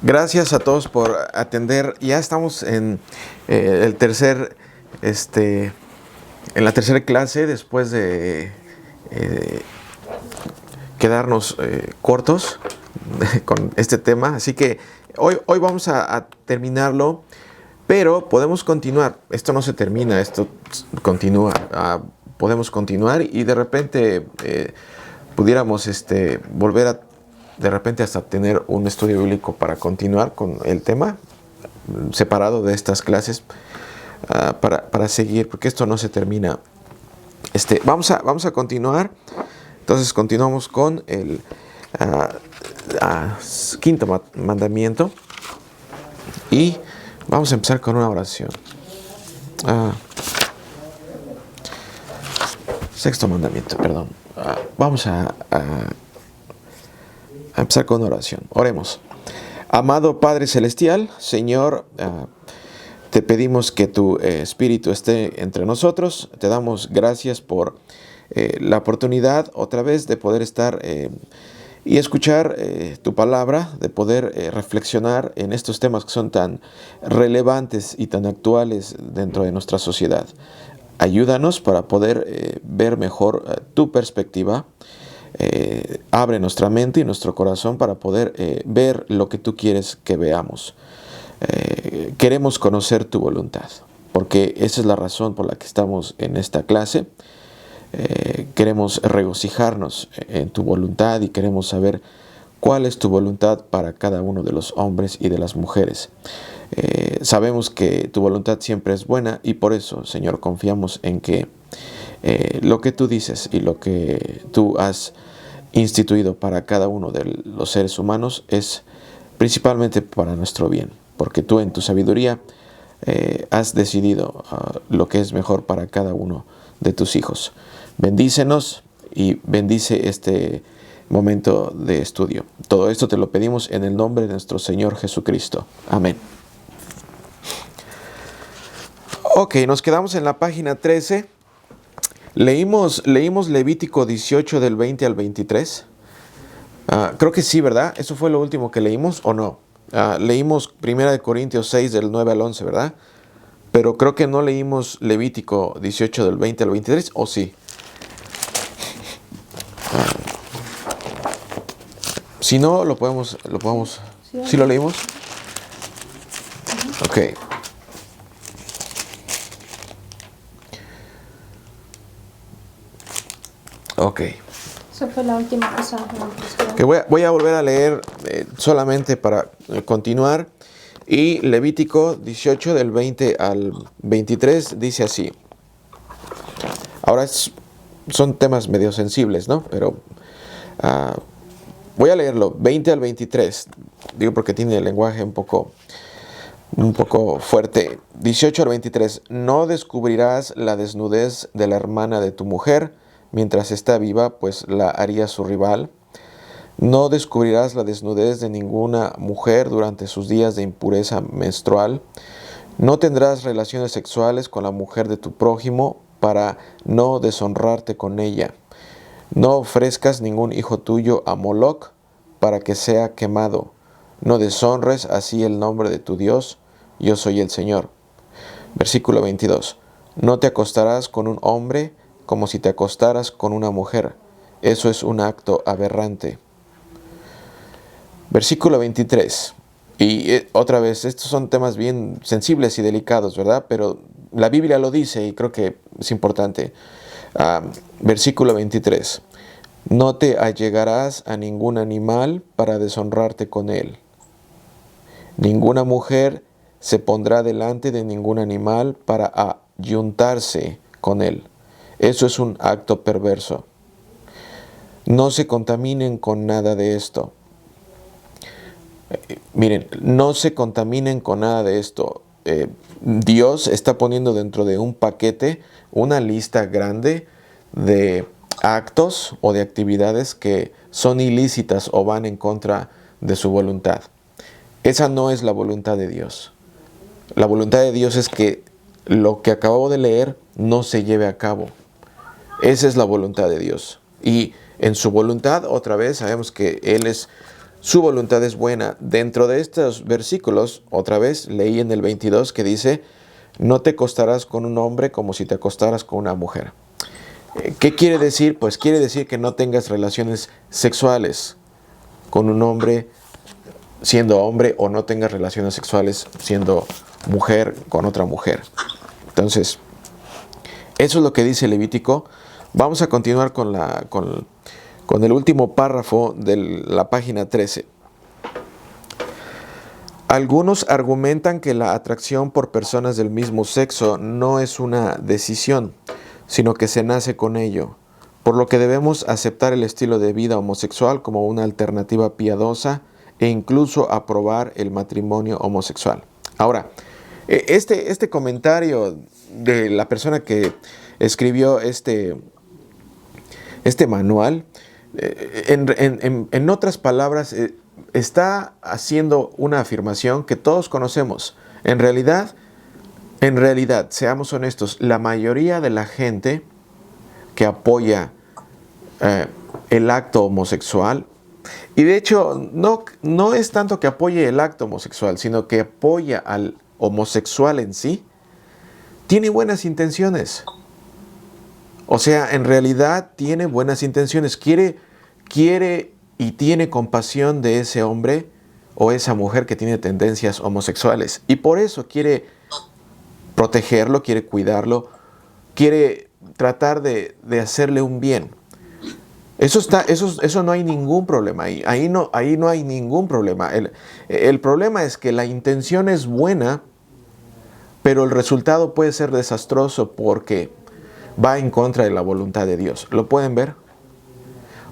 Gracias a todos por atender. Ya estamos en el tercer, en la tercera clase después de quedarnos cortos con este tema. Así que hoy vamos a terminarlo, pero podemos continuar. Esto no se termina, esto continúa. Podemos continuar y de repente pudiéramos volver a de repente hasta tener un estudio bíblico para continuar con el tema separado de estas clases para seguir, porque esto no se termina. Vamos a continuar. Entonces continuamos con el quinto mandamiento y vamos a empezar con una oración. Sexto mandamiento, perdón. Vamos a empezar con una oración. Oremos. Amado Padre Celestial, Señor, te pedimos que tu Espíritu esté entre nosotros. Te damos gracias por la oportunidad otra vez de poder estar y escuchar tu palabra, de poder reflexionar en estos temas que son tan relevantes y tan actuales dentro de nuestra sociedad. Ayúdanos para poder ver mejor tu perspectiva. Abre nuestra mente y nuestro corazón para poder ver lo que tú quieres que veamos. Queremos conocer tu voluntad, porque esa es la razón por la que estamos en esta clase. Queremos regocijarnos en tu voluntad y queremos saber cuál es tu voluntad para cada uno de los hombres y de las mujeres. Sabemos que tu voluntad siempre es buena y por eso, Señor, confiamos en que lo que tú dices y lo que tú has instituido para cada uno de los seres humanos es principalmente para nuestro bien, porque tú en tu sabiduría has decidido lo que es mejor para cada uno de tus hijos. Bendícenos y bendice este momento de estudio. Todo esto te lo pedimos en el nombre de nuestro Señor Jesucristo. Amén. Ok, nos quedamos en la página 13. Leímos Levítico 18 del 20 al 23. Creo que sí, ¿verdad? ¿Eso fue lo último que leímos o no? Leímos 1 Corintios 6 del 9 al 11, ¿verdad? Pero creo que no leímos Levítico 18 del 20 al 23, ¿o sí? Si no, lo podemos. ¿Sí lo leímos? Ok. Ok. Esa fue la última cosa. Que voy a volver a leer solamente para continuar. Y Levítico 18 del 20 al 23 dice así. Ahora son temas medio sensibles, ¿no? Pero voy a leerlo, 20 al 23. Digo porque tiene el lenguaje un poco fuerte. 18 al 23. No descubrirás la desnudez de la hermana de tu mujer mientras está viva, pues la haría su rival. No descubrirás la desnudez de ninguna mujer durante sus días de impureza menstrual. No tendrás relaciones sexuales con la mujer de tu prójimo para no deshonrarte con ella. No ofrezcas ningún hijo tuyo a Moloc para que sea quemado. No deshonres así el nombre de tu Dios. Yo soy el Señor. Versículo 22. No te acostarás con un hombre como si te acostaras con una mujer. Eso es un acto aberrante. Versículo 23. Y otra vez, estos son temas bien sensibles y delicados, ¿verdad? Pero la Biblia lo dice y creo que es importante. Versículo 23. No te allegarás a ningún animal para deshonrarte con él. Ninguna mujer se pondrá delante de ningún animal para ayuntarse con él. Eso es un acto perverso. No se contaminen con nada de esto. Miren, no se contaminen con nada de esto. Dios está poniendo dentro de un paquete una lista grande de actos o de actividades que son ilícitas o van en contra de su voluntad. Esa no es la voluntad de Dios. La voluntad de Dios es que lo que acabo de leer no se lleve a cabo. Esa es la voluntad de Dios. Y en su voluntad, otra vez, sabemos que Él es Su voluntad es buena. Dentro de estos versículos, otra vez leí en el 22 que dice, no te acostarás con un hombre como si te acostaras con una mujer. ¿Qué quiere decir? Pues quiere decir que no tengas relaciones sexuales con un hombre siendo hombre, o no tengas relaciones sexuales siendo mujer con otra mujer. Entonces, eso es lo que dice Levítico. Vamos a continuar con el último párrafo de la página 13. Algunos argumentan que la atracción por personas del mismo sexo no es una decisión, sino que se nace con ello, por lo que debemos aceptar el estilo de vida homosexual como una alternativa piadosa e incluso aprobar el matrimonio homosexual. Ahora, este comentario de la persona que escribió este manual, en otras palabras, está haciendo una afirmación que todos conocemos. En realidad, seamos honestos, la mayoría de la gente que apoya el acto homosexual, y de hecho no es tanto que apoye el acto homosexual, sino que apoya al homosexual en sí, tiene buenas intenciones. O sea, en realidad tiene buenas intenciones, quiere y tiene compasión de ese hombre o esa mujer que tiene tendencias homosexuales, y por eso quiere protegerlo, quiere cuidarlo, quiere tratar de hacerle un bien. Eso no hay ningún problema. Ahí no hay ningún problema. El problema es que la intención es buena, pero el resultado puede ser desastroso porque va en contra de la voluntad de Dios. ¿Lo pueden ver?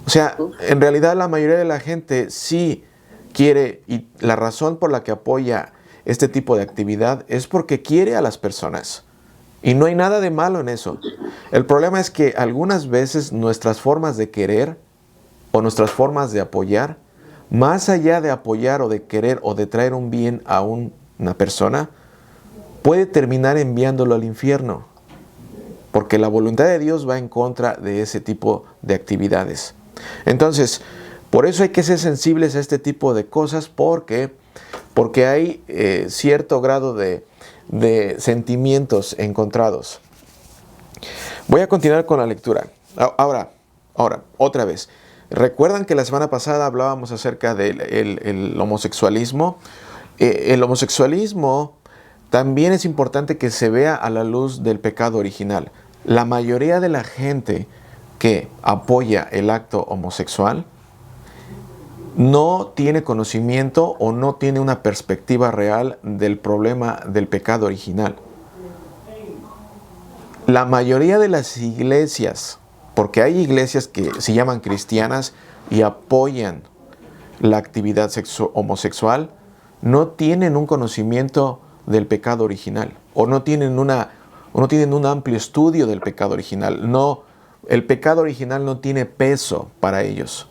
O sea, en realidad la mayoría de la gente sí quiere, y la razón por la que apoya este tipo de actividad es porque quiere a las personas. Y no hay nada de malo en eso. El problema es que algunas veces nuestras formas de querer o nuestras formas de apoyar, más allá de apoyar o de querer o de traer un bien a una persona, puede terminar enviándolo al infierno. Porque la voluntad de Dios va en contra de ese tipo de actividades. Entonces, por eso hay que ser sensibles a este tipo de cosas, porque hay cierto grado de sentimientos encontrados. Voy a continuar con la lectura. Ahora, otra vez. ¿Recuerdan que la semana pasada hablábamos acerca del homosexualismo? El homosexualismo también es importante que se vea a la luz del pecado original. La mayoría de la gente que apoya el acto homosexual no tiene conocimiento o no tiene una perspectiva real del problema del pecado original. La mayoría de las iglesias, porque hay iglesias que se llaman cristianas y apoyan la actividad homosexual, no tienen un conocimiento del pecado original, o no tienen un amplio estudio del pecado original. No, el pecado original no tiene peso para ellos.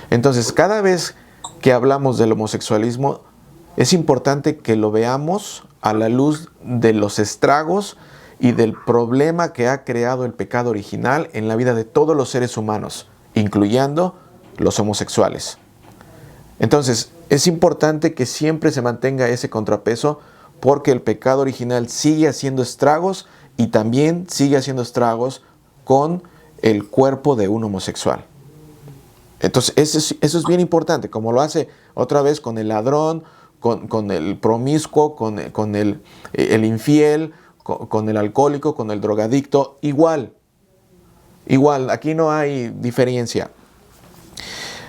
Entonces, cada vez que hablamos del homosexualismo, es importante que lo veamos a la luz de los estragos y del problema que ha creado el pecado original en la vida de todos los seres humanos, incluyendo los homosexuales. Entonces, es importante que siempre se mantenga ese contrapeso, porque el pecado original sigue haciendo estragos y también sigue haciendo estragos con el cuerpo de un homosexual. Entonces, eso es bien importante, como lo hace otra vez con el ladrón, con el promiscuo, con el infiel, con el alcohólico, con el drogadicto. Igual, aquí no hay diferencia.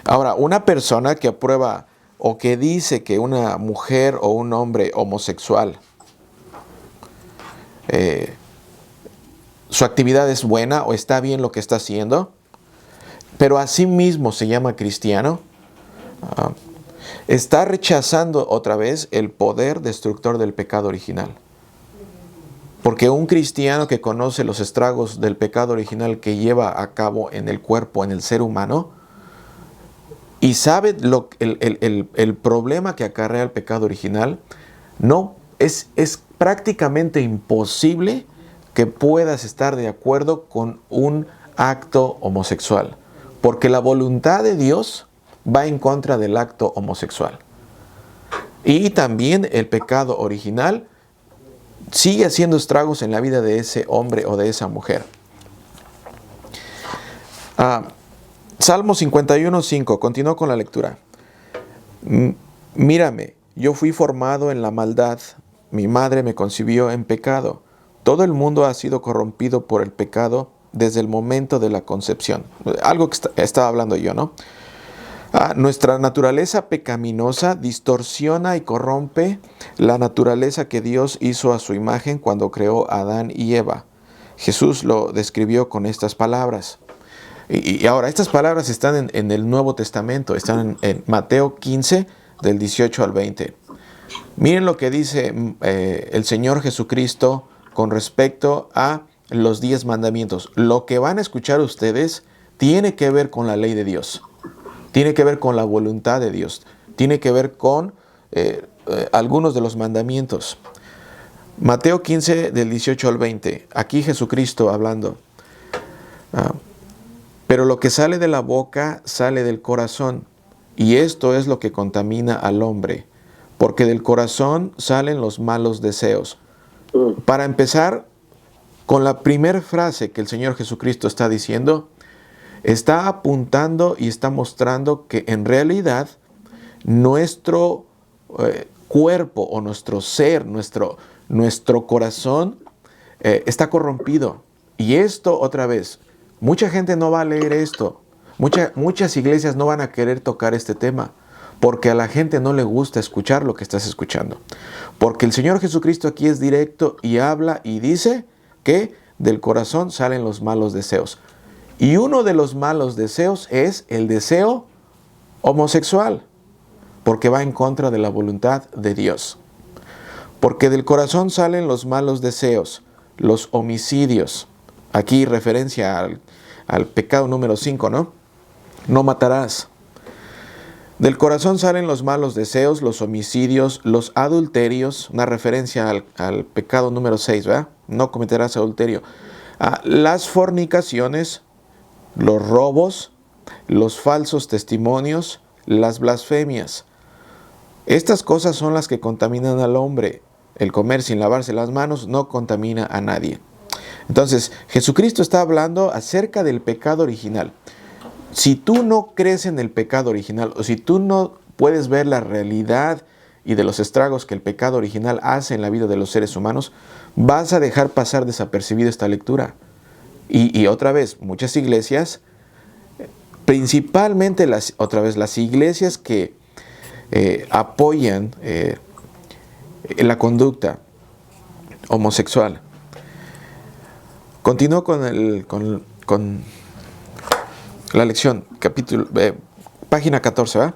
Ahora, una persona que aprueba o que dice que una mujer o un hombre homosexual, su actividad es buena o está bien lo que está haciendo, pero asimismo se llama cristiano, está rechazando otra vez el poder destructor del pecado original. Porque un cristiano que conoce los estragos del pecado original que lleva a cabo en el cuerpo, en el ser humano, y sabe el problema que acarrea el pecado original, no es prácticamente imposible que puedas estar de acuerdo con un acto homosexual. Porque la voluntad de Dios va en contra del acto homosexual. Y también el pecado original sigue haciendo estragos en la vida de ese hombre o de esa mujer. Salmo 51:5, continúo con la lectura. Mírame, yo fui formado en la maldad, mi madre me concibió en pecado. Todo el mundo ha sido corrompido por el pecado desde el momento de la concepción. Algo que estaba hablando yo, ¿no? Nuestra naturaleza pecaminosa distorsiona y corrompe la naturaleza que Dios hizo a su imagen cuando creó a Adán y Eva. Jesús lo describió con estas palabras. Y ahora, estas palabras están en el Nuevo Testamento, están en Mateo 15, del 18 al 20. Miren lo que dice el Señor Jesucristo con respecto a los 10 mandamientos. Lo que van a escuchar ustedes tiene que ver con la ley de Dios. Tiene que ver con la voluntad de Dios. Tiene que ver con algunos de los mandamientos. Mateo 15, del 18 al 20. Aquí Jesucristo hablando. Pero lo que sale de la boca sale del corazón. Y esto es lo que contamina al hombre. Porque del corazón salen los malos deseos. Para empezar, con la primera frase que el Señor Jesucristo está diciendo, está apuntando y está mostrando que en realidad nuestro cuerpo o nuestro ser, nuestro corazón está corrompido. Y esto otra vez, mucha gente no va a leer esto. Muchas iglesias no van a querer tocar este tema porque a la gente no le gusta escuchar lo que estás escuchando. Porque el Señor Jesucristo aquí es directo y habla y dice que del corazón salen los malos deseos. Y uno de los malos deseos es el deseo homosexual, porque va en contra de la voluntad de Dios. Porque del corazón salen los malos deseos, los homicidios. Aquí referencia al pecado número 5, ¿no? No matarás. Del corazón salen los malos deseos, los homicidios, los adulterios, una referencia al pecado número 6, ¿verdad? No cometerás adulterio. Las fornicaciones, los robos, los falsos testimonios, las blasfemias. Estas cosas son las que contaminan al hombre. El comer sin lavarse las manos no contamina a nadie. Entonces, Jesucristo está hablando acerca del pecado original. Si tú no crees en el pecado original, o si tú no puedes ver la realidad y de los estragos que el pecado original hace en la vida de los seres humanos, vas a dejar pasar desapercibida esta lectura. Y otra vez, muchas iglesias, principalmente las iglesias que apoyan la conducta homosexual. Continúo con la lección, página 14, ¿verdad?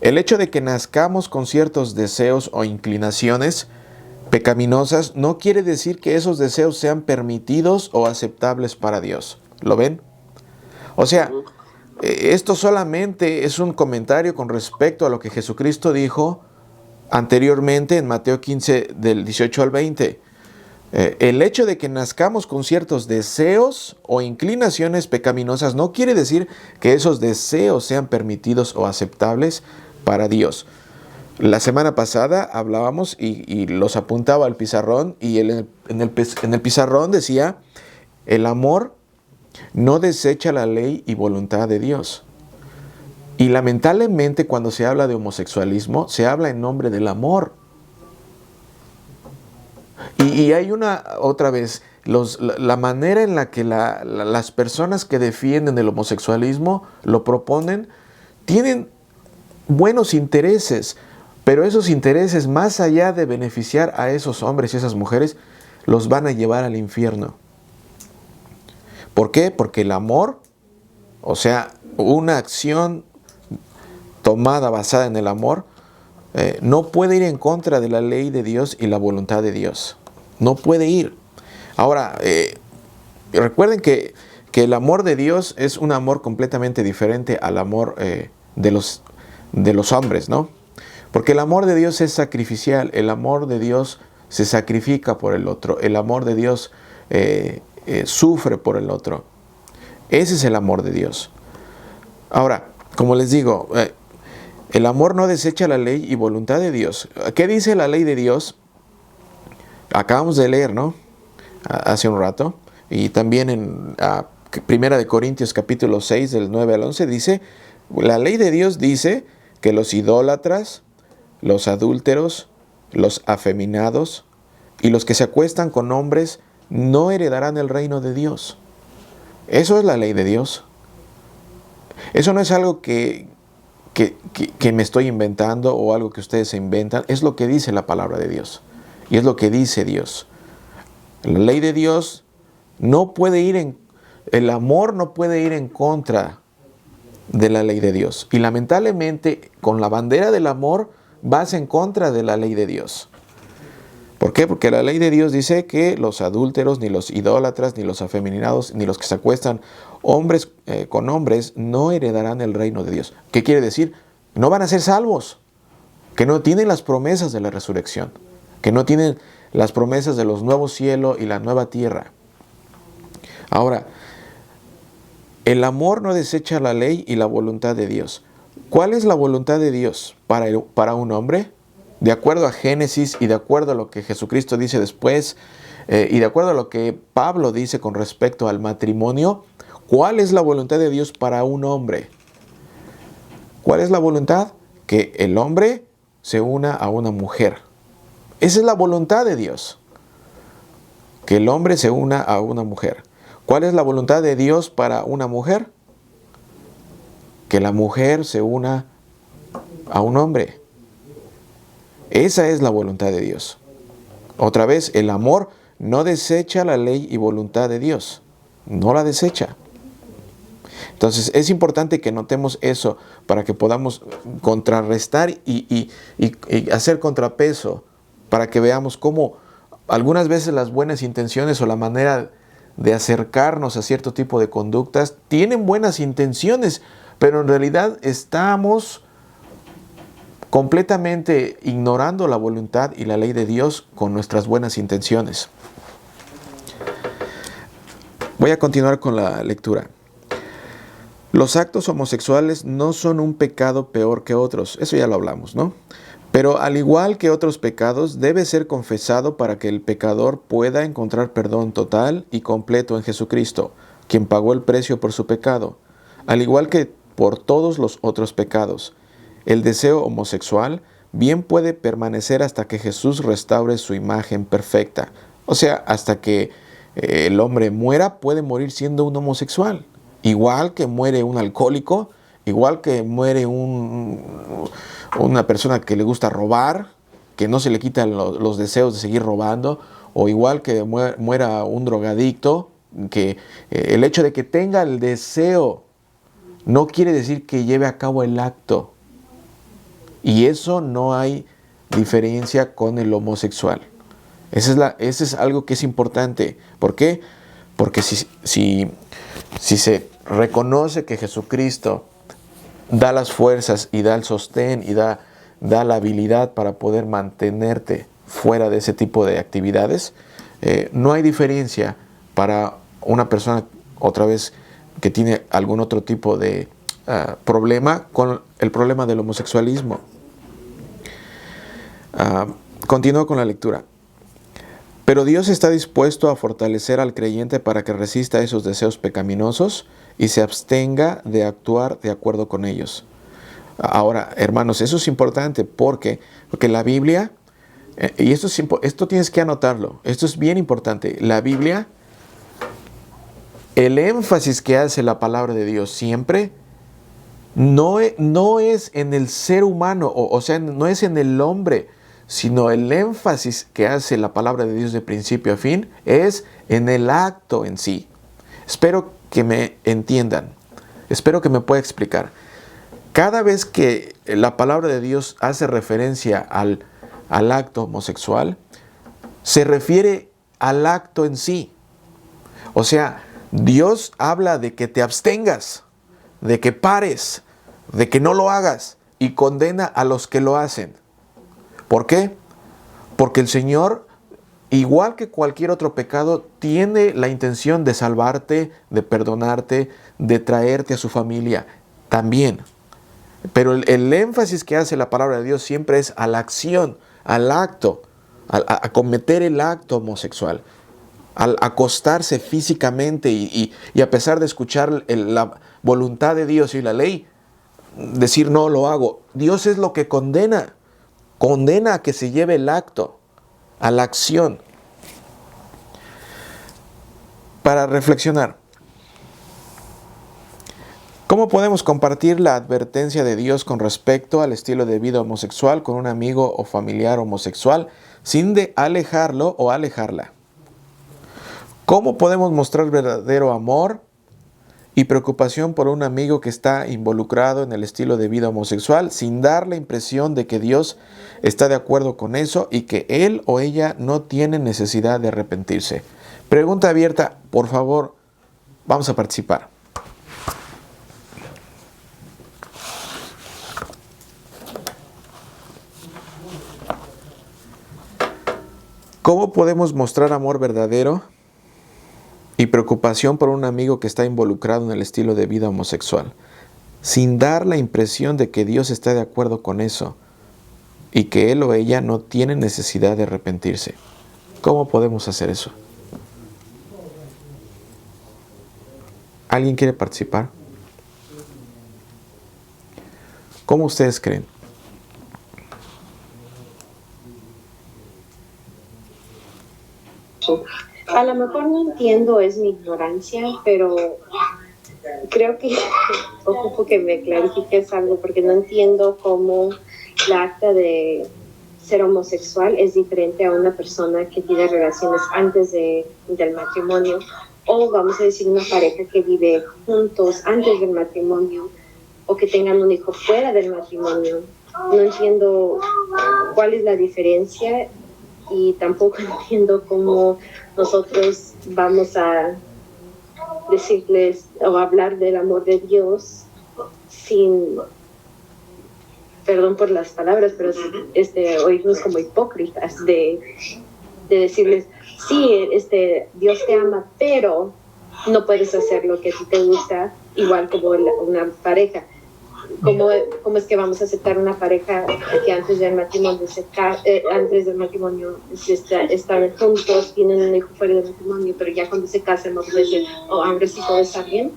El hecho de que nazcamos con ciertos deseos o inclinaciones pecaminosas no quiere decir que esos deseos sean permitidos o aceptables para Dios. ¿Lo ven? O sea, esto solamente es un comentario con respecto a lo que Jesucristo dijo anteriormente en Mateo 15, del 18 al 20. El hecho de que nazcamos con ciertos deseos o inclinaciones pecaminosas no quiere decir que esos deseos sean permitidos o aceptables para Dios. La semana pasada hablábamos y los apuntaba al pizarrón y en el pizarrón decía: el amor no desecha la ley y voluntad de Dios. Y lamentablemente cuando se habla de homosexualismo se habla en nombre del amor. Y hay otra vez, la manera en la que las personas que defienden el homosexualismo lo proponen, tienen buenos intereses, pero esos intereses, más allá de beneficiar a esos hombres y esas mujeres, los van a llevar al infierno. ¿Por qué? Porque el amor, o sea, una acción tomada basada en el amor, no puede ir en contra de la ley de Dios y la voluntad de Dios. No puede ir. Ahora, recuerden que el amor de Dios es un amor completamente diferente al amor de los hombres, ¿no? Porque el amor de Dios es sacrificial. El amor de Dios se sacrifica por el otro. El amor de Dios sufre por el otro. Ese es el amor de Dios. Ahora, como les digo, el amor no desecha la ley y voluntad de Dios. ¿Qué dice la ley de Dios? Acabamos de leer, ¿no? Hace un rato. Y también en Primera de Corintios capítulo 6, del 9 al 11, dice, la ley de Dios dice que los idólatras, los adúlteros, los afeminados y los que se acuestan con hombres no heredarán el reino de Dios. Eso es la ley de Dios. Eso no es algo que me estoy inventando o algo que ustedes se inventan. Es lo que dice la palabra de Dios. Y es lo que dice Dios. La ley de Dios no puede ir el amor no puede ir en contra de la ley de Dios. Y lamentablemente, con la bandera del amor, vas en contra de la ley de Dios. ¿Por qué? Porque la ley de Dios dice que los adúlteros, ni los idólatras, ni los afeminados, ni los que se acuestan hombres con hombres, no heredarán el reino de Dios. ¿Qué quiere decir? No van a ser salvos, que no tienen las promesas de la resurrección, que no tienen las promesas de los nuevos cielos y la nueva tierra. Ahora, el amor no desecha la ley y la voluntad de Dios. ¿Cuál es la voluntad de Dios para un hombre? De acuerdo a Génesis y de acuerdo a lo que Jesucristo dice después y de acuerdo a lo que Pablo dice con respecto al matrimonio, ¿cuál es la voluntad de Dios para un hombre? ¿Cuál es la voluntad? Que el hombre se una a una mujer. Esa es la voluntad de Dios. Que el hombre se una a una mujer. ¿Cuál es la voluntad de Dios para una mujer? Que la mujer se una a un hombre. Esa es la voluntad de Dios. Otra vez, el amor no desecha la ley y voluntad de Dios. No la desecha. Entonces, es importante que notemos eso para que podamos contrarrestar y hacer contrapeso, para que veamos cómo algunas veces las buenas intenciones o la manera de acercarnos a cierto tipo de conductas tienen buenas intenciones, pero en realidad estamos completamente ignorando la voluntad y la ley de Dios con nuestras buenas intenciones. Voy a continuar con la lectura. Los actos homosexuales no son un pecado peor que otros, eso ya lo hablamos, ¿no? Pero al igual que otros pecados, debe ser confesado para que el pecador pueda encontrar perdón total y completo en Jesucristo, quien pagó el precio por su pecado. Al igual que por todos los otros pecados, el deseo homosexual bien puede permanecer hasta que Jesús restaure su imagen perfecta. O sea, hasta que el hombre muera, puede morir siendo un homosexual. Igual que muere un alcohólico, igual que muere una persona que le gusta robar, que no se le quitan los deseos de seguir robando, o igual que muera un drogadicto, que el hecho de que tenga el deseo no quiere decir que lleve a cabo el acto. Y eso no hay diferencia con el homosexual. Eso es algo que es importante. ¿Por qué? Porque si se reconoce que Jesucristo da las fuerzas y da el sostén y da la habilidad para poder mantenerte fuera de ese tipo de actividades, no hay diferencia para una persona, otra vez, que tiene algún otro tipo de problema con el problema del homosexualismo. Continúo con la lectura. Pero Dios está dispuesto a fortalecer al creyente para que resista esos deseos pecaminosos y se abstenga de actuar de acuerdo con ellos. Ahora, hermanos, eso es importante porque la Biblia, y esto tienes que anotarlo, esto es bien importante. La Biblia, el énfasis que hace la palabra de Dios siempre, no es en el ser humano, o sea, no es en el hombre, sino el énfasis que hace la palabra de Dios de principio a fin es en el acto en sí. Espero que me entiendan, espero que me pueda explicar. Cada vez que la palabra de Dios hace referencia al acto homosexual, se refiere al acto en sí. O sea, Dios habla de que te abstengas, de que pares, de que no lo hagas y condena a los que lo hacen. ¿Por qué? Porque el Señor, igual que cualquier otro pecado, tiene la intención de salvarte, de perdonarte, de traerte a su familia también. Pero el énfasis que hace la palabra de Dios siempre es a la acción, al acto, a cometer el acto homosexual, al acostarse físicamente y a pesar de escuchar la voluntad de Dios y la ley, decir no lo hago. Dios es lo que condena a que se lleve el acto, a la acción. Para reflexionar, ¿cómo podemos compartir la advertencia de Dios con respecto al estilo de vida homosexual con un amigo o familiar homosexual sin de alejarlo o alejarla? ¿Cómo podemos mostrar verdadero amor y preocupación por un amigo que está involucrado en el estilo de vida homosexual sin dar la impresión de que Dios está de acuerdo con eso y que él o ella no tiene necesidad de arrepentirse? Pregunta abierta, por favor, vamos a participar. ¿Cómo podemos mostrar amor verdadero y preocupación por un amigo que está involucrado en el estilo de vida homosexual, sin dar la impresión de que Dios está de acuerdo con eso y que él o ella no tiene necesidad de arrepentirse? ¿Cómo podemos hacer eso? ¿Alguien quiere participar? ¿Cómo ustedes creen? A lo mejor no entiendo, es mi ignorancia, pero creo que ocupo que me clarifiques algo porque no entiendo cómo la acta de ser homosexual es diferente a una persona que tiene relaciones antes del matrimonio, o vamos a decir una pareja que vive juntos antes del matrimonio o que tengan un hijo fuera del matrimonio. No entiendo cuál es la diferencia y tampoco entiendo cómo nosotros vamos a decirles o hablar del amor de Dios sin, perdón por las palabras, pero oírnos como hipócritas de decirles, sí, Dios te ama, pero no puedes hacer lo que a ti te gusta, igual como una pareja. ¿Cómo es que vamos a aceptar una pareja que antes del matrimonio están juntos, tienen un hijo fuera del matrimonio, pero ya cuando se casan vamos a decir, ahora sí todo está bien?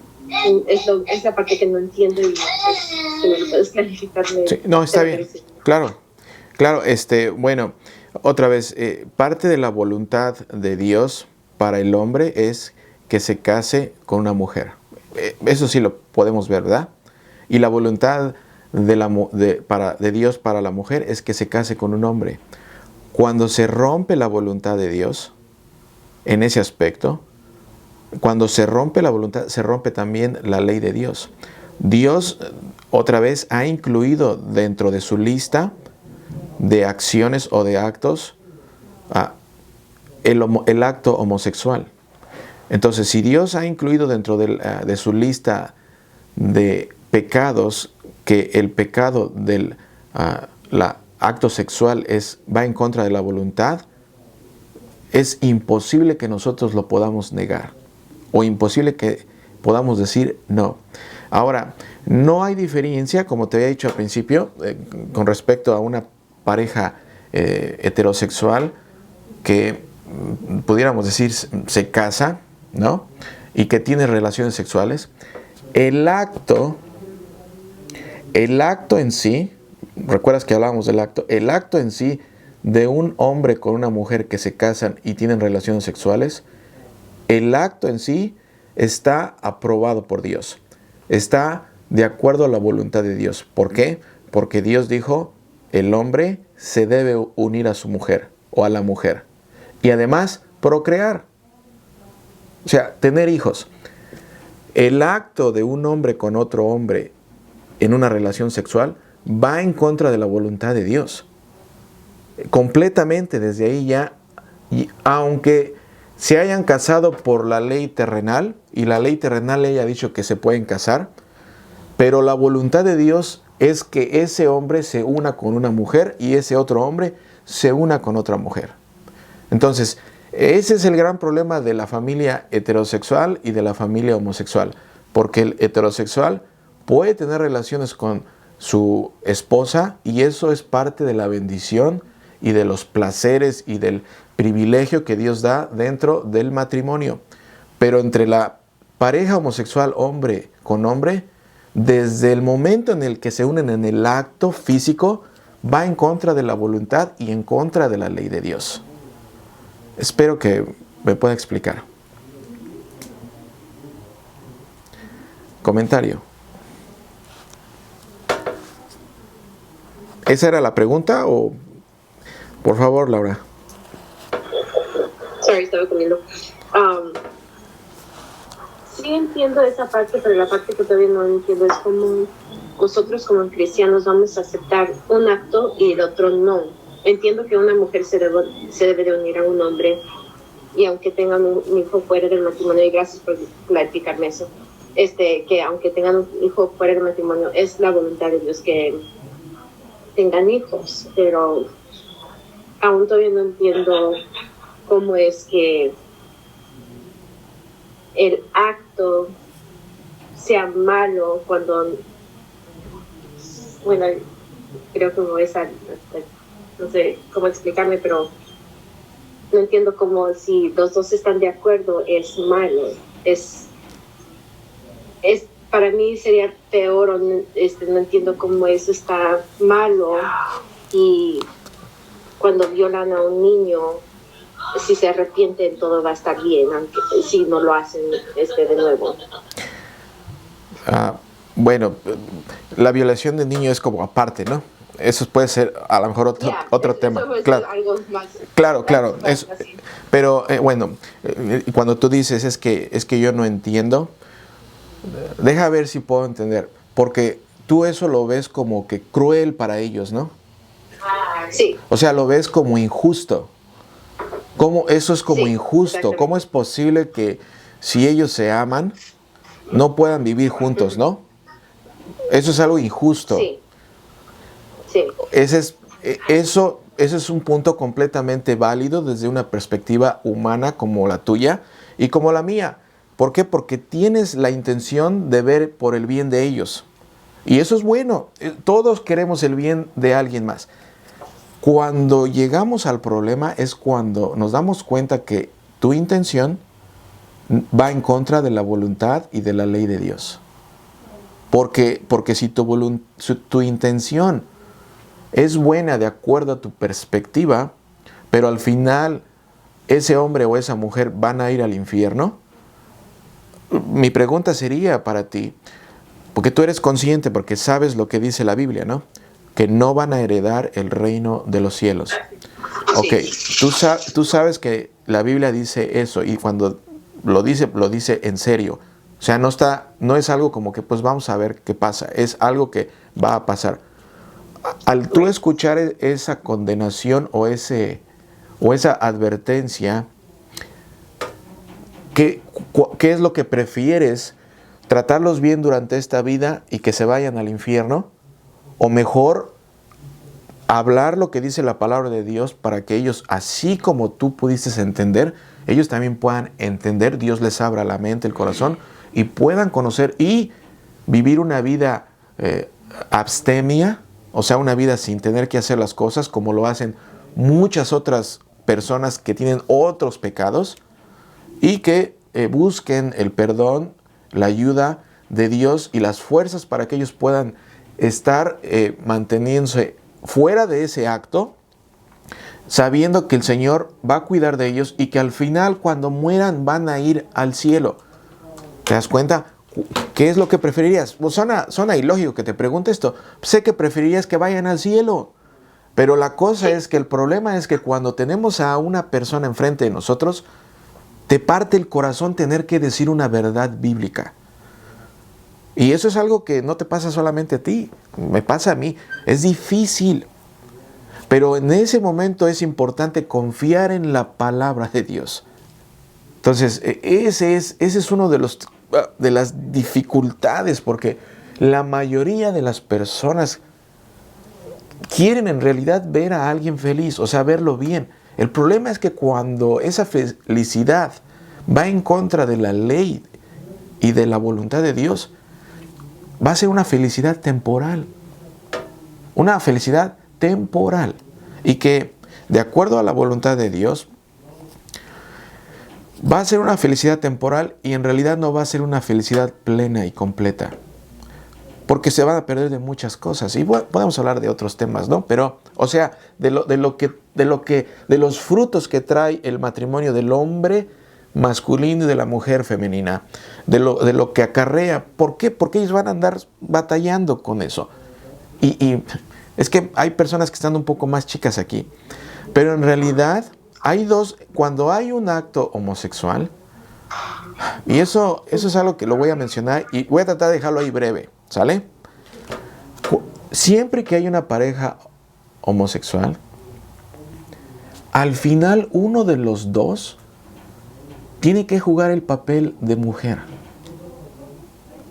Es la parte que no entiendo y si me lo puedes clarificarme. Sí, no, está bien. Claro. Bueno, otra vez, parte de la voluntad de Dios para el hombre es que se case con una mujer. Eso sí lo podemos ver, ¿verdad? Y la voluntad de Dios para la mujer es que se case con un hombre. Cuando se rompe la voluntad de Dios en ese aspecto, cuando se rompe la voluntad, se rompe también la ley de Dios. Dios, otra vez, ha incluido dentro de su lista de acciones o de actos el acto homosexual. Entonces, si Dios ha incluido dentro de su lista de pecados que el pecado del acto sexual va en contra de la voluntad, es imposible que nosotros lo podamos negar o imposible que podamos decir no. Ahora, no hay diferencia, como te había dicho al principio, con respecto a una pareja heterosexual que pudiéramos decir se casa, ¿no? Y que tiene relaciones sexuales. El acto en sí, ¿recuerdas que hablábamos del acto? El acto en sí de un hombre con una mujer que se casan y tienen relaciones sexuales, el acto en sí está aprobado por Dios. Está de acuerdo a la voluntad de Dios. ¿Por qué? Porque Dios dijo, el hombre se debe unir a su mujer o a la mujer. Y además, procrear. O sea, tener hijos. El acto de un hombre con otro hombre en una relación sexual va en contra de la voluntad de Dios. Completamente desde ahí ya, y aunque se hayan casado por la ley terrenal, y la ley terrenal le haya dicho que se pueden casar, pero la voluntad de Dios es que ese hombre se una con una mujer y ese otro hombre se una con otra mujer. Entonces, ese es el gran problema de la familia heterosexual y de la familia homosexual, porque el heterosexual puede tener relaciones con su esposa, y eso es parte de la bendición y de los placeres y del privilegio que Dios da dentro del matrimonio. Pero entre la pareja homosexual hombre con hombre, desde el momento en el que se unen en el acto físico, va en contra de la voluntad y en contra de la ley de Dios. Espero que me pueda explicar. Comentario. ¿Esa era la pregunta o...? Por favor, Laura. Sorry, estaba comiendo. Sí entiendo esa parte, pero la parte que todavía no entiendo es cómo nosotros como cristianos vamos a aceptar un acto y el otro no. Entiendo que una mujer se debe de unir a un hombre, y aunque tengan un hijo fuera del matrimonio, y gracias por clarificarme eso, que aunque tengan un hijo fuera del matrimonio, es la voluntad de Dios que tengan hijos, pero aún todavía no entiendo cómo es que el acto sea malo cuando, bueno, creo que no sé cómo explicarme, pero no entiendo cómo si los dos están de acuerdo es malo. Para mí sería peor, o no entiendo cómo eso está malo, y cuando violan a un niño, si se arrepienten, todo va a estar bien, aunque si no lo hacen de nuevo. Bueno, la violación de niño es como aparte, ¿no? Eso puede ser a lo mejor otro tema. Claro, algo más, claro. Pero bueno, cuando tú dices es que yo no entiendo, deja ver si puedo entender, porque tú eso lo ves como que cruel para ellos, ¿no? Sí. O sea, lo ves como injusto. Eso es como injusto. ¿Cómo es posible que si ellos se aman no puedan vivir juntos, no? Eso es algo injusto. Sí. Sí. Eso es un punto completamente válido desde una perspectiva humana como la tuya y como la mía. ¿Por qué? Porque tienes la intención de ver por el bien de ellos. Y eso es bueno. Todos queremos el bien de alguien más. Cuando llegamos al problema es cuando nos damos cuenta que tu intención va en contra de la voluntad y de la ley de Dios. Porque si tu intención es buena de acuerdo a tu perspectiva, pero al final ese hombre o esa mujer van a ir al infierno, mi pregunta sería para ti, porque tú eres consciente, porque sabes lo que dice la Biblia, ¿no? Que no van a heredar el reino de los cielos. Ok, tú sabes que la Biblia dice eso, y cuando lo dice en serio. O sea, no es algo como que pues vamos a ver qué pasa, es algo que va a pasar. Al tú escuchar esa condenación o esa advertencia, ¿qué es lo que prefieres? ¿Tratarlos bien durante esta vida y que se vayan al infierno? ¿O mejor hablar lo que dice la palabra de Dios para que ellos, así como tú pudiste entender, ellos también puedan entender, Dios les abra la mente, el corazón, y puedan conocer y vivir una vida abstemia, o sea, una vida sin tener que hacer las cosas como lo hacen muchas otras personas que tienen otros pecados, y que busquen el perdón, la ayuda de Dios y las fuerzas para que ellos puedan estar manteniéndose fuera de ese acto, sabiendo que el Señor va a cuidar de ellos y que al final, cuando mueran, van a ir al cielo. ¿Te das cuenta? ¿Qué es lo que preferirías? Pues suena ilógico que te pregunte esto. Sé que preferirías que vayan al cielo. Pero la cosa es que el problema es que cuando tenemos a una persona enfrente de nosotros, te parte el corazón tener que decir una verdad bíblica. Y eso es algo que no te pasa solamente a ti, me pasa a mí. Es difícil. Pero en ese momento es importante confiar en la palabra de Dios. Entonces, ese es uno de las dificultades, porque la mayoría de las personas quieren en realidad ver a alguien feliz, o sea, verlo bien. El problema es que cuando esa felicidad va en contra de la ley y de la voluntad de Dios, va a ser una felicidad temporal. una felicidad temporal y que de acuerdo a la voluntad de Dios va a ser una felicidad temporal y en realidad no va a ser una felicidad plena y completa, porque se van a perder de muchas cosas y podemos hablar de otros temas, ¿no? Pero, o sea, de los frutos que trae el matrimonio del hombre masculino y de la mujer femenina, de lo que acarrea. ¿Por qué? Porque ellos van a andar batallando con eso. Y es que hay personas que están un poco más chicas aquí, pero en realidad cuando hay un acto homosexual, y eso es algo que lo voy a mencionar y voy a tratar de dejarlo ahí breve, ¿sale? Siempre que hay una pareja homosexual, al final uno de los dos tiene que jugar el papel de mujer.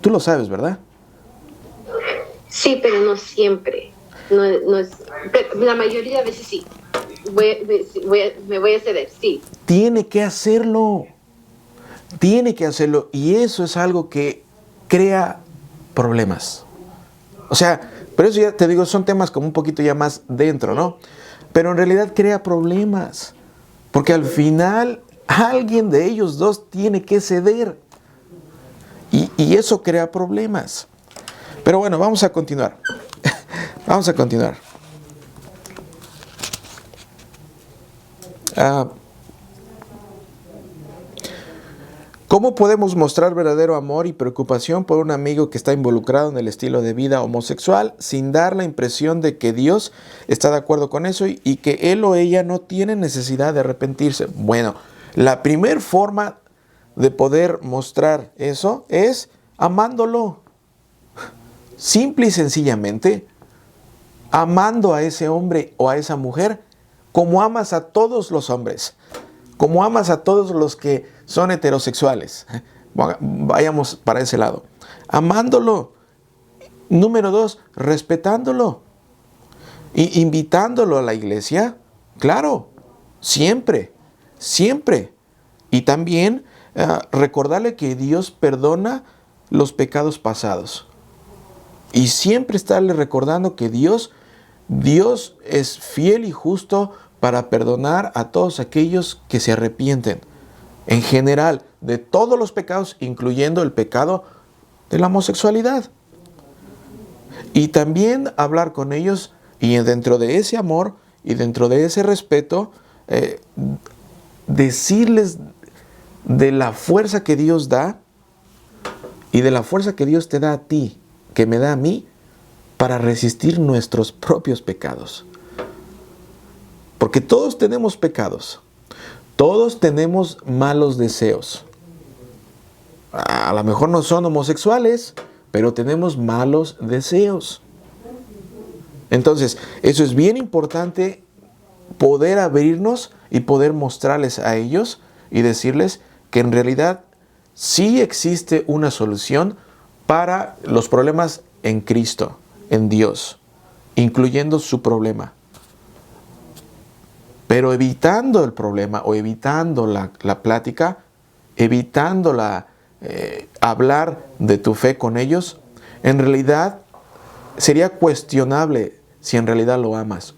Tú lo sabes, ¿verdad? Sí, pero no siempre. No es, la mayoría de veces sí. Me voy a ceder, sí. Tiene que hacerlo. Tiene que hacerlo. Y eso es algo que crea problemas. O sea, pero eso ya te digo, son temas como un poquito ya más dentro, ¿no? Pero en realidad crea problemas. Porque al final alguien de ellos dos tiene que ceder. Y eso crea problemas. Pero bueno, vamos a continuar. Vamos a continuar. ¿Cómo podemos mostrar verdadero amor y preocupación por un amigo que está involucrado en el estilo de vida homosexual sin dar la impresión de que Dios está de acuerdo con eso y que él o ella no tiene necesidad de arrepentirse? Bueno, la primera forma de poder mostrar eso es amándolo. Simple y sencillamente, amando a ese hombre o a esa mujer como amas a todos los hombres, como amas a todos los que son heterosexuales. Vayamos para ese lado. Amándolo. Número 2, respetándolo. Y invitándolo a la iglesia. Claro, siempre, siempre. Y también recordarle que Dios perdona los pecados pasados. Y siempre estarle recordando que Dios es fiel y justo para perdonar a todos aquellos que se arrepienten. En general, de todos los pecados, incluyendo el pecado de la homosexualidad. Y también hablar con ellos y dentro de ese amor y dentro de ese respeto, decirles de la fuerza que Dios da y de la fuerza que Dios te da a ti, que me da a mí, para resistir nuestros propios pecados. Porque todos tenemos pecados. Todos tenemos malos deseos. A lo mejor no son homosexuales, pero tenemos malos deseos. Entonces, eso es bien importante, poder abrirnos y poder mostrarles a ellos y decirles que en realidad sí existe una solución para los problemas en Cristo, en Dios, incluyendo su problema. Pero evitando el problema o evitando la plática, evitando hablar de tu fe con ellos, en realidad sería cuestionable si en realidad lo amas.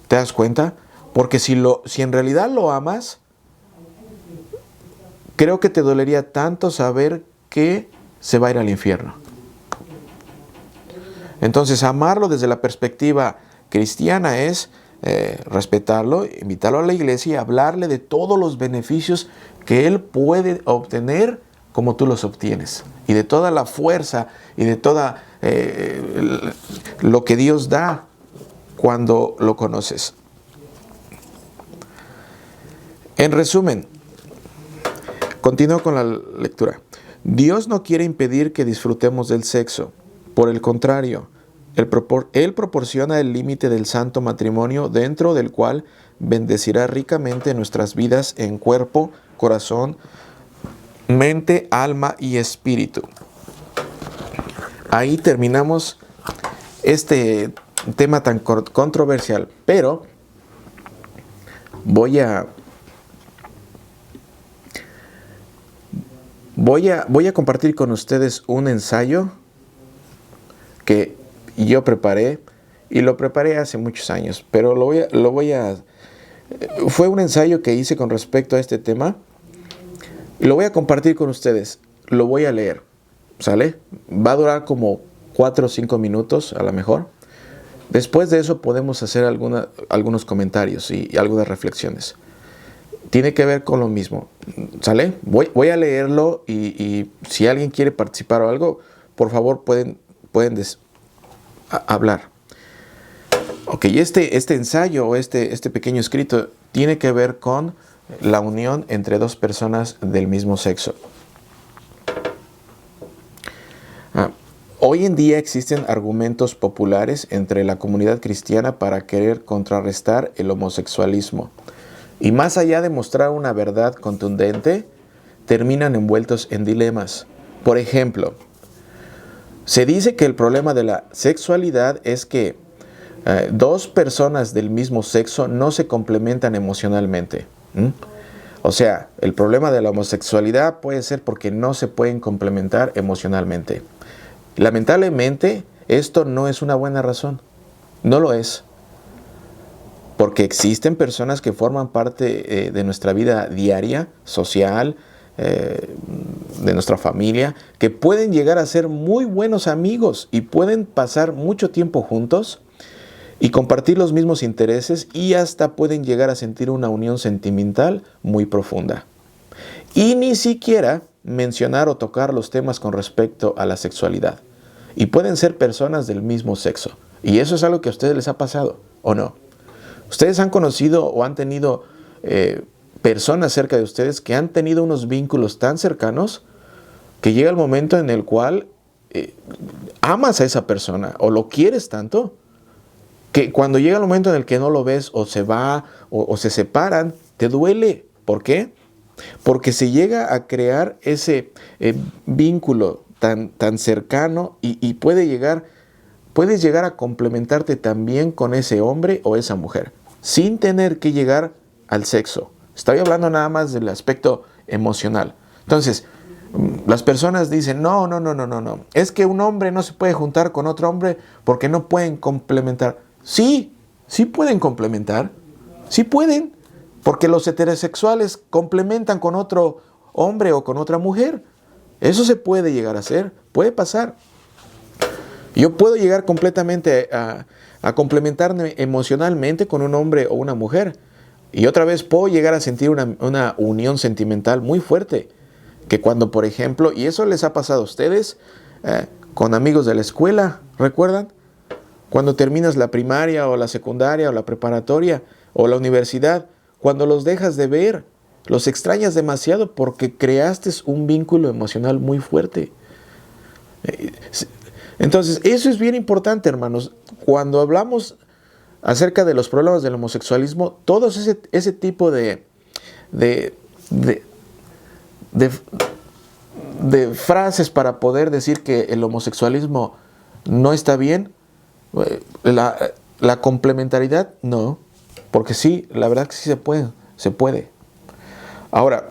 ¿Te das cuenta? Porque si en realidad lo amas, creo que te dolería tanto saber que se va a ir al infierno. Entonces, amarlo desde la perspectiva cristiana es respetarlo, invitarlo a la iglesia y hablarle de todos los beneficios que él puede obtener como tú los obtienes. Y de toda la fuerza y de toda lo que Dios da cuando lo conoces. En resumen, continúo con la lectura. Dios no quiere impedir que disfrutemos del sexo. Por el contrario, Él proporciona el límite del santo matrimonio dentro del cual bendecirá ricamente nuestras vidas en cuerpo, corazón, mente, alma y espíritu. Ahí terminamos este tema tan controversial, pero voy a compartir con ustedes un ensayo que yo preparé, y lo preparé hace muchos años, pero fue un ensayo que hice con respecto a este tema, y lo voy a compartir con ustedes, lo voy a leer, ¿sale? Va a durar como 4 o 5 minutos a lo mejor. Después de eso podemos hacer algunos comentarios y algunas reflexiones. Tiene que ver con lo mismo, ¿sale? Voy a leerlo y si alguien quiere participar o algo, por favor pueden hablar. Ok, este ensayo o este pequeño escrito tiene que ver con la unión entre dos personas del mismo sexo. Hoy en día existen argumentos populares entre la comunidad cristiana para querer contrarrestar el homosexualismo. Y más allá de mostrar una verdad contundente, terminan envueltos en dilemas. Por ejemplo, se dice que el problema de la sexualidad es que dos personas del mismo sexo no se complementan emocionalmente. O sea, el problema de la homosexualidad puede ser porque no se pueden complementar emocionalmente. Lamentablemente, esto no es una buena razón. No lo es. Porque existen personas que forman parte de nuestra vida diaria, social, de nuestra familia, que pueden llegar a ser muy buenos amigos y pueden pasar mucho tiempo juntos y compartir los mismos intereses y hasta pueden llegar a sentir una unión sentimental muy profunda. Y ni siquiera mencionar o tocar los temas con respecto a la sexualidad. Y pueden ser personas del mismo sexo. Y eso es algo que a ustedes les ha pasado, ¿o no? Ustedes han conocido o han tenido personas cerca de ustedes que han tenido unos vínculos tan cercanos que llega el momento en el cual amas a esa persona o lo quieres tanto que cuando llega el momento en el que no lo ves o se va o se separan, te duele. ¿Por qué? Porque se llega a crear ese vínculo tan cercano y puedes llegar a complementarte también con ese hombre o esa mujer, sin tener que llegar al sexo. Estoy hablando nada más del aspecto emocional. Entonces, las personas dicen, no. Es que un hombre no se puede juntar con otro hombre porque no pueden complementar. Sí pueden complementar. Sí pueden. Porque los heterosexuales complementan con otro hombre o con otra mujer. Eso se puede llegar a hacer. Puede pasar. Yo puedo llegar completamente a complementarme emocionalmente con un hombre o una mujer. Y otra vez puedo llegar a sentir una unión sentimental muy fuerte. Que cuando, por ejemplo, y eso les ha pasado a ustedes, con amigos de la escuela, ¿recuerdan? Cuando terminas la primaria o la secundaria o la preparatoria o la universidad, cuando los dejas de ver, los extrañas demasiado porque creaste un vínculo emocional muy fuerte. Entonces, eso es bien importante, hermanos. Cuando hablamos acerca de los problemas del homosexualismo, todo ese tipo de frases para poder decir que el homosexualismo no está bien, la complementariedad, no. Porque sí, la verdad que sí se puede. Ahora,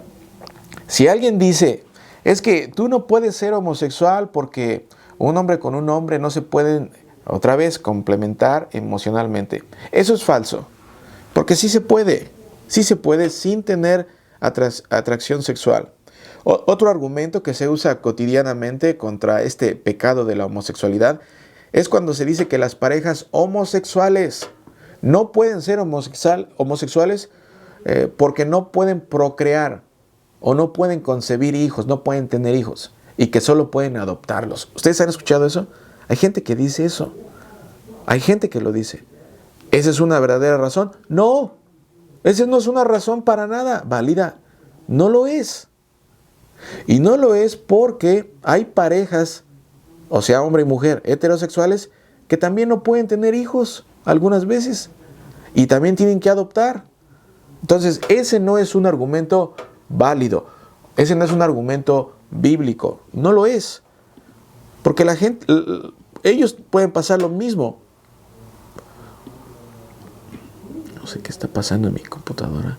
si alguien dice, es que tú no puedes ser homosexual porque un hombre con un hombre no se pueden, otra vez, complementar emocionalmente. Eso es falso, porque sí se puede sin tener atracción sexual. Otro argumento que se usa cotidianamente contra este pecado de la homosexualidad es cuando se dice que las parejas homosexuales no pueden ser homosexuales porque no pueden procrear o no pueden concebir hijos, no pueden tener hijos y que solo pueden adoptarlos. ¿Ustedes han escuchado eso? Hay gente que dice eso. Hay gente que lo dice. ¿Esa es una verdadera razón? No. Esa no es una razón para nada válida. No lo es. Y no lo es porque hay parejas, o sea, hombre y mujer, heterosexuales, que también no pueden tener hijos algunas veces y también tienen que adoptar. Entonces, ese no es un argumento válido. Ese no es un argumento bíblico. No lo es. Porque la gente, ellos pueden pasar lo mismo. No sé qué está pasando en mi computadora.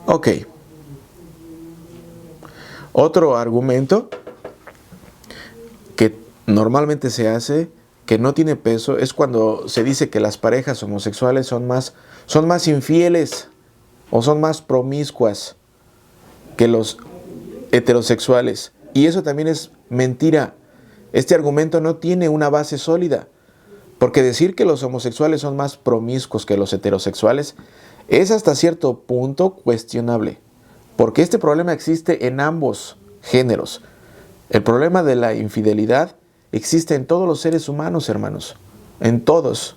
Ok. Otro argumento que normalmente se hace, que no tiene peso, es cuando se dice que las parejas homosexuales son más infieles o son más promiscuas que los heterosexuales. Y eso también es mentira. Este argumento no tiene una base sólida, porque decir que los homosexuales son más promiscuos que los heterosexuales es hasta cierto punto cuestionable, porque este problema existe en ambos géneros. El problema de la infidelidad existe en todos los seres humanos, hermanos, en todos.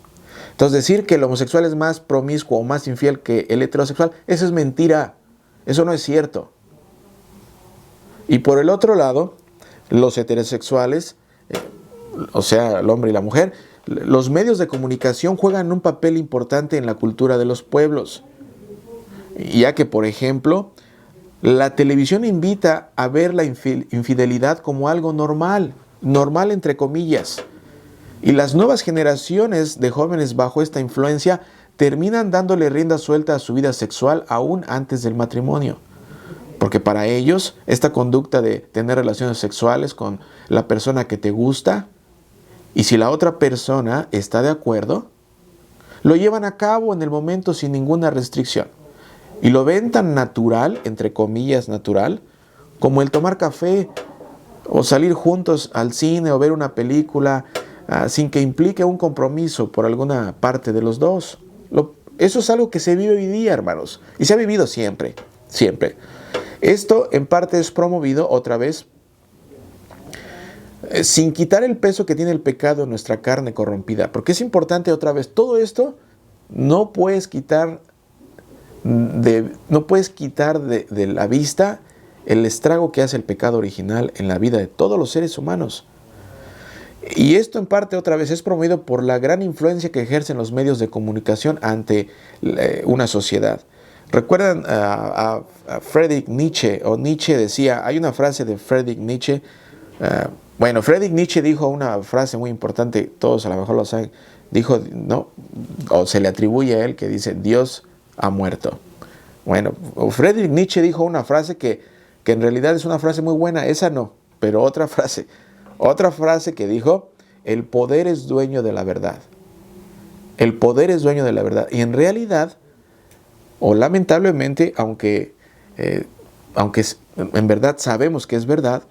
Entonces, decir que el homosexual es más promiscuo o más infiel que el heterosexual, eso es mentira, eso no es cierto. Y por el otro lado, los heterosexuales, o sea, el hombre y la mujer, los medios de comunicación juegan un papel importante en la cultura de los pueblos, ya que, por ejemplo, la televisión invita a ver la infidelidad como algo normal entre comillas, y las nuevas generaciones de jóvenes bajo esta influencia terminan dándole rienda suelta a su vida sexual aún antes del matrimonio. Porque para ellos, esta conducta de tener relaciones sexuales con la persona que te gusta, y si la otra persona está de acuerdo, lo llevan a cabo en el momento sin ninguna restricción. Y lo ven tan natural, entre comillas natural, como el tomar café o salir juntos al cine o ver una película sin que implique un compromiso por alguna parte de los dos. Eso es algo que se vive hoy día, hermanos, y se ha vivido siempre, siempre. Esto en parte es promovido otra vez sin quitar el peso que tiene el pecado en nuestra carne corrompida, porque es importante otra vez, todo esto no puedes quitar de la vista el estrago que hace el pecado original en la vida de todos los seres humanos. Y esto en parte otra vez es promovido por la gran influencia que ejercen los medios de comunicación ante una sociedad. ¿Recuerdan a Friedrich Nietzsche? O Nietzsche decía, hay una frase de Friedrich Nietzsche. Friedrich Nietzsche dijo una frase muy importante, todos a lo mejor lo saben. Dijo, ¿no? O se le atribuye a él, que dice, Dios ha muerto. Bueno, Friedrich Nietzsche dijo una frase que en realidad es una frase muy buena, esa no, pero otra frase que dijo, el poder es dueño de la verdad. El poder es dueño de la verdad. Y en realidad, o lamentablemente, aunque en verdad sabemos que es verdad,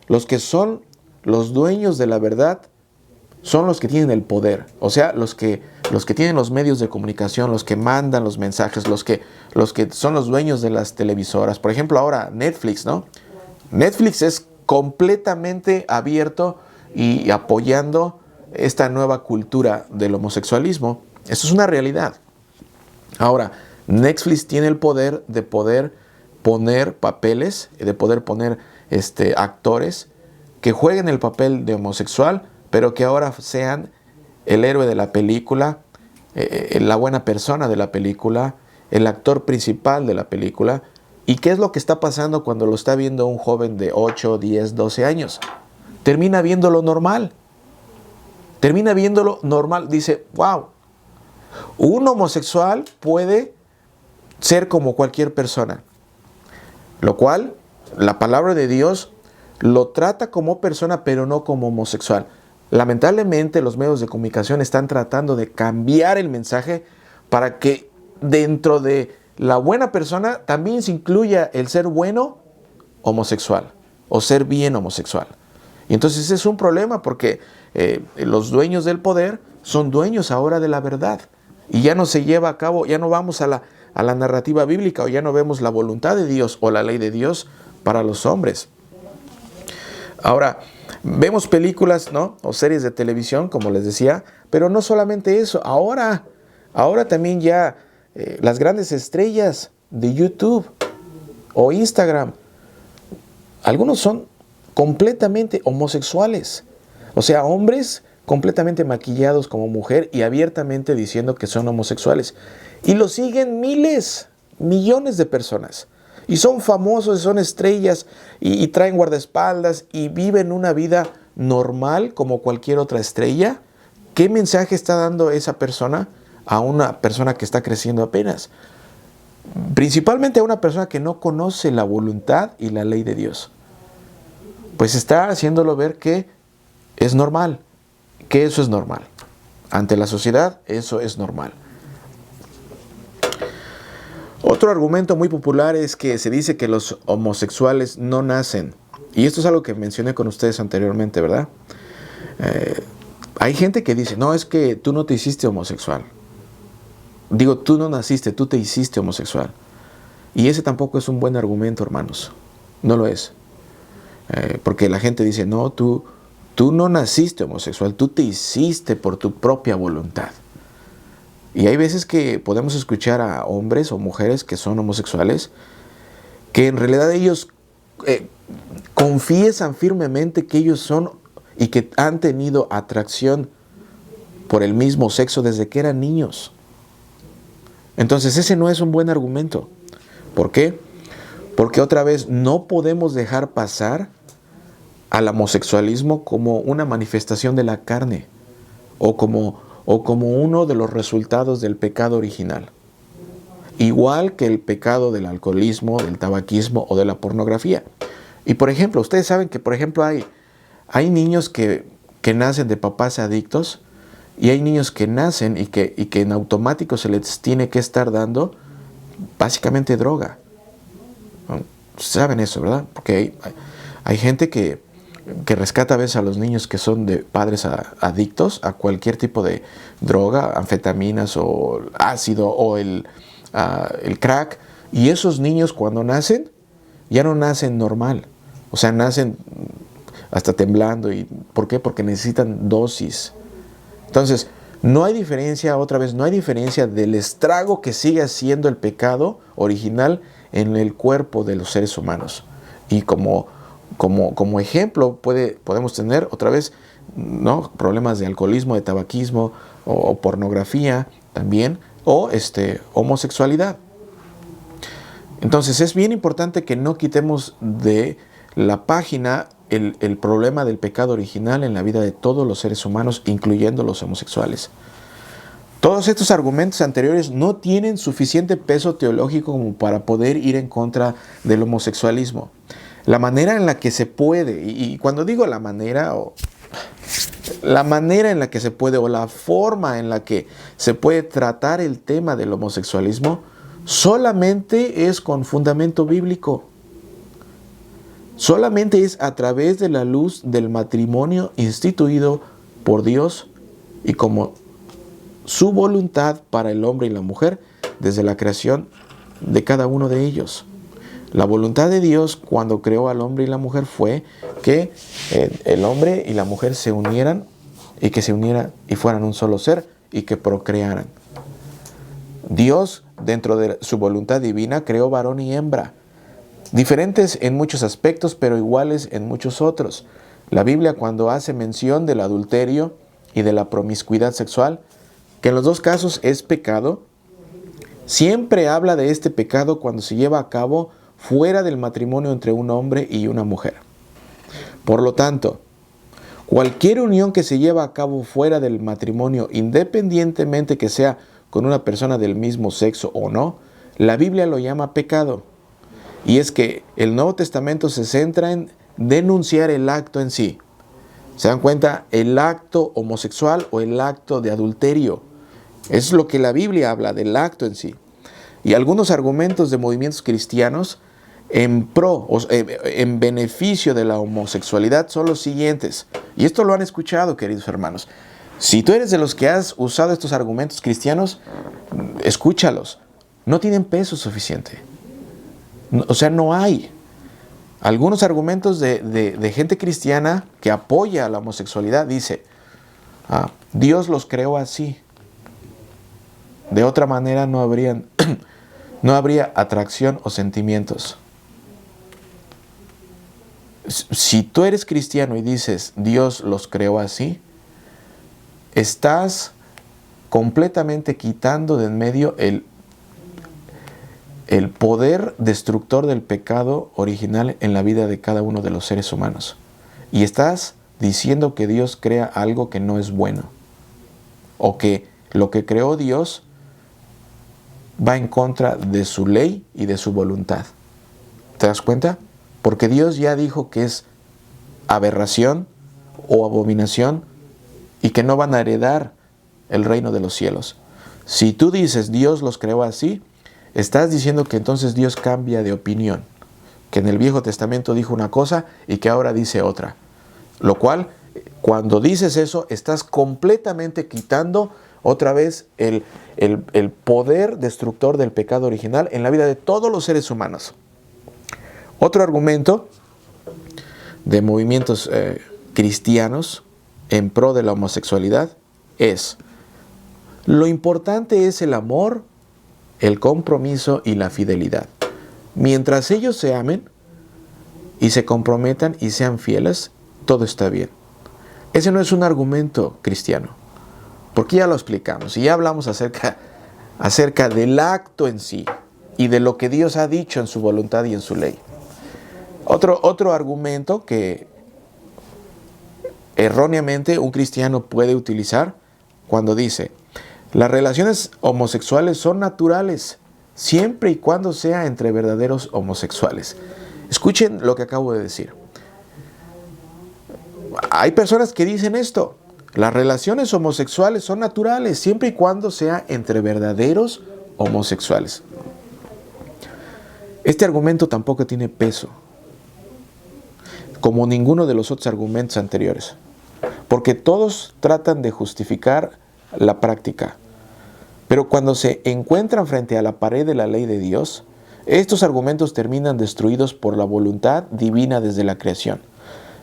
los que son los dueños de la verdad son los que tienen el poder. O sea, los que tienen los medios de comunicación, los que mandan los mensajes, los que son los dueños de las televisoras. Por ejemplo, ahora Netflix, ¿no? Netflix es completamente abierto y apoyando esta nueva cultura del homosexualismo. Eso es una realidad. Ahora, Netflix tiene el poder de poder poner papeles, de poder poner actores que jueguen el papel de homosexual, pero que ahora sean el héroe de la película, la buena persona de la película, el actor principal de la película. ¿Y qué es lo que está pasando cuando lo está viendo un joven de 8, 10, 12 años? Termina viéndolo normal. Dice, wow, un homosexual puede ser como cualquier persona. Lo cual, la palabra de Dios lo trata como persona, pero no como homosexual. Lamentablemente, los medios de comunicación están tratando de cambiar el mensaje para que dentro de la buena persona también se incluya el ser bueno homosexual o ser bien homosexual. Y entonces ese es un problema porque los dueños del poder son dueños ahora de la verdad. Y ya no se lleva a cabo, ya no vamos a la narrativa bíblica o ya no vemos la voluntad de Dios o la ley de Dios para los hombres. Ahora, vemos películas, ¿no? O series de televisión, como les decía, pero no solamente eso. Ahora también ya las grandes estrellas de YouTube o Instagram, algunos son completamente homosexuales. O sea, hombres completamente maquillados como mujer y abiertamente diciendo que son homosexuales. Y lo siguen miles, millones de personas. Y son famosos, son estrellas y traen guardaespaldas y viven una vida normal como cualquier otra estrella. ¿Qué mensaje está dando esa persona a una persona que está creciendo apenas? Principalmente a una persona que no conoce la voluntad y la ley de Dios. pues está haciéndolo ver que es normal, que eso es normal. Ante la sociedad, eso es normal. Otro argumento muy popular es que se dice que los homosexuales no nacen. Y esto es algo que mencioné con ustedes anteriormente, ¿verdad? Hay gente que dice, no, es que tú no te hiciste homosexual. Digo, tú no naciste, tú te hiciste homosexual. Y ese tampoco es un buen argumento, hermanos. No lo es. Porque la gente dice, no, tú no naciste homosexual, tú te hiciste por tu propia voluntad. Y hay veces que podemos escuchar a hombres o mujeres que son homosexuales, que en realidad ellos confiesan firmemente que ellos son y que han tenido atracción por el mismo sexo desde que eran niños. Entonces ese no es un buen argumento. ¿Por qué? Porque otra vez no podemos dejar pasar al homosexualismo como una manifestación de la carne o como uno de los resultados del pecado original. Igual que el pecado del alcoholismo, del tabaquismo o de la pornografía. Y por ejemplo, ustedes saben que por ejemplo hay niños que nacen de papás adictos y hay niños que nacen y que en automático se les tiene que estar dando básicamente droga. Saben eso, ¿verdad? Porque hay gente que rescata a veces a los niños que son de padres adictos a cualquier tipo de droga, anfetaminas o ácido o el crack. Y esos niños cuando nacen, ya no nacen normal. O sea, nacen hasta temblando. ¿Y por qué? Porque necesitan dosis. Entonces, no hay diferencia, otra vez, no hay diferencia del estrago que sigue haciendo el pecado original en el cuerpo de los seres humanos. Y como ejemplo podemos tener otra vez, ¿no?, problemas de alcoholismo, de tabaquismo o pornografía también, o homosexualidad. Entonces es bien importante que no quitemos de la página el problema del pecado original en la vida de todos los seres humanos, incluyendo los homosexuales. Todos estos argumentos anteriores no tienen suficiente peso teológico como para poder ir en contra del homosexualismo. La manera en la que se puede, y cuando digo la manera en la que se puede, o la forma en la que se puede tratar el tema del homosexualismo, solamente es con fundamento bíblico. Solamente es a través de la luz del matrimonio instituido por Dios y como su voluntad para el hombre y la mujer desde la creación de cada uno de ellos. La voluntad de Dios cuando creó al hombre y la mujer fue que el hombre y la mujer se unieran y que se unieran y fueran un solo ser y que procrearan. Dios, dentro de su voluntad divina, creó varón y hembra, diferentes en muchos aspectos, pero iguales en muchos otros. La Biblia, cuando hace mención del adulterio y de la promiscuidad sexual, que en los dos casos es pecado, siempre habla de este pecado cuando se lleva a cabo fuera del matrimonio entre un hombre y una mujer. Por lo tanto, cualquier unión que se lleva a cabo fuera del matrimonio, independientemente que sea con una persona del mismo sexo o no, la Biblia lo llama pecado. Y es que el Nuevo Testamento se centra en denunciar el acto en sí. ¿Se dan cuenta? El acto homosexual o el acto de adulterio. Es lo que la Biblia habla del acto en sí. Y algunos argumentos de movimientos cristianos en beneficio de la homosexualidad son los siguientes. Y esto lo han escuchado, queridos hermanos. Si tú eres de los que has usado estos argumentos cristianos, escúchalos. No tienen peso suficiente. O sea, no hay. Algunos argumentos de gente cristiana que apoya a la homosexualidad dice, Dios los creó así. De otra manera no habría atracción o sentimientos. Si tú eres cristiano y dices, Dios los creó así, estás completamente quitando de en medio el poder destructor del pecado original en la vida de cada uno de los seres humanos. Y estás diciendo que Dios crea algo que no es bueno. O que lo que creó Dios va en contra de su ley y de su voluntad. ¿Te das cuenta? Porque Dios ya dijo que es aberración o abominación y que no van a heredar el reino de los cielos. Si tú dices Dios los creó así, estás diciendo que entonces Dios cambia de opinión, que en el Viejo Testamento dijo una cosa y que ahora dice otra. Lo cual, cuando dices eso, estás completamente quitando otra vez el poder destructor del pecado original en la vida de todos los seres humanos. Otro argumento de movimientos cristianos en pro de la homosexualidad es: lo importante es el amor, el compromiso y la fidelidad. Mientras ellos se amen y se comprometan y sean fieles, todo está bien. Ese no es un argumento cristiano, porque ya lo explicamos y ya hablamos acerca del acto en sí y de lo que Dios ha dicho en su voluntad y en su ley. Otro argumento que erróneamente un cristiano puede utilizar cuando dice: las relaciones homosexuales son naturales, siempre y cuando sea entre verdaderos homosexuales. Escuchen lo que acabo de decir. Hay personas que dicen esto: las relaciones homosexuales son naturales, siempre y cuando sea entre verdaderos homosexuales. Este argumento tampoco tiene peso, como ninguno de los otros argumentos anteriores, porque todos tratan de justificar la práctica. Pero cuando se encuentran frente a la pared de la ley de Dios, estos argumentos terminan destruidos por la voluntad divina desde la creación.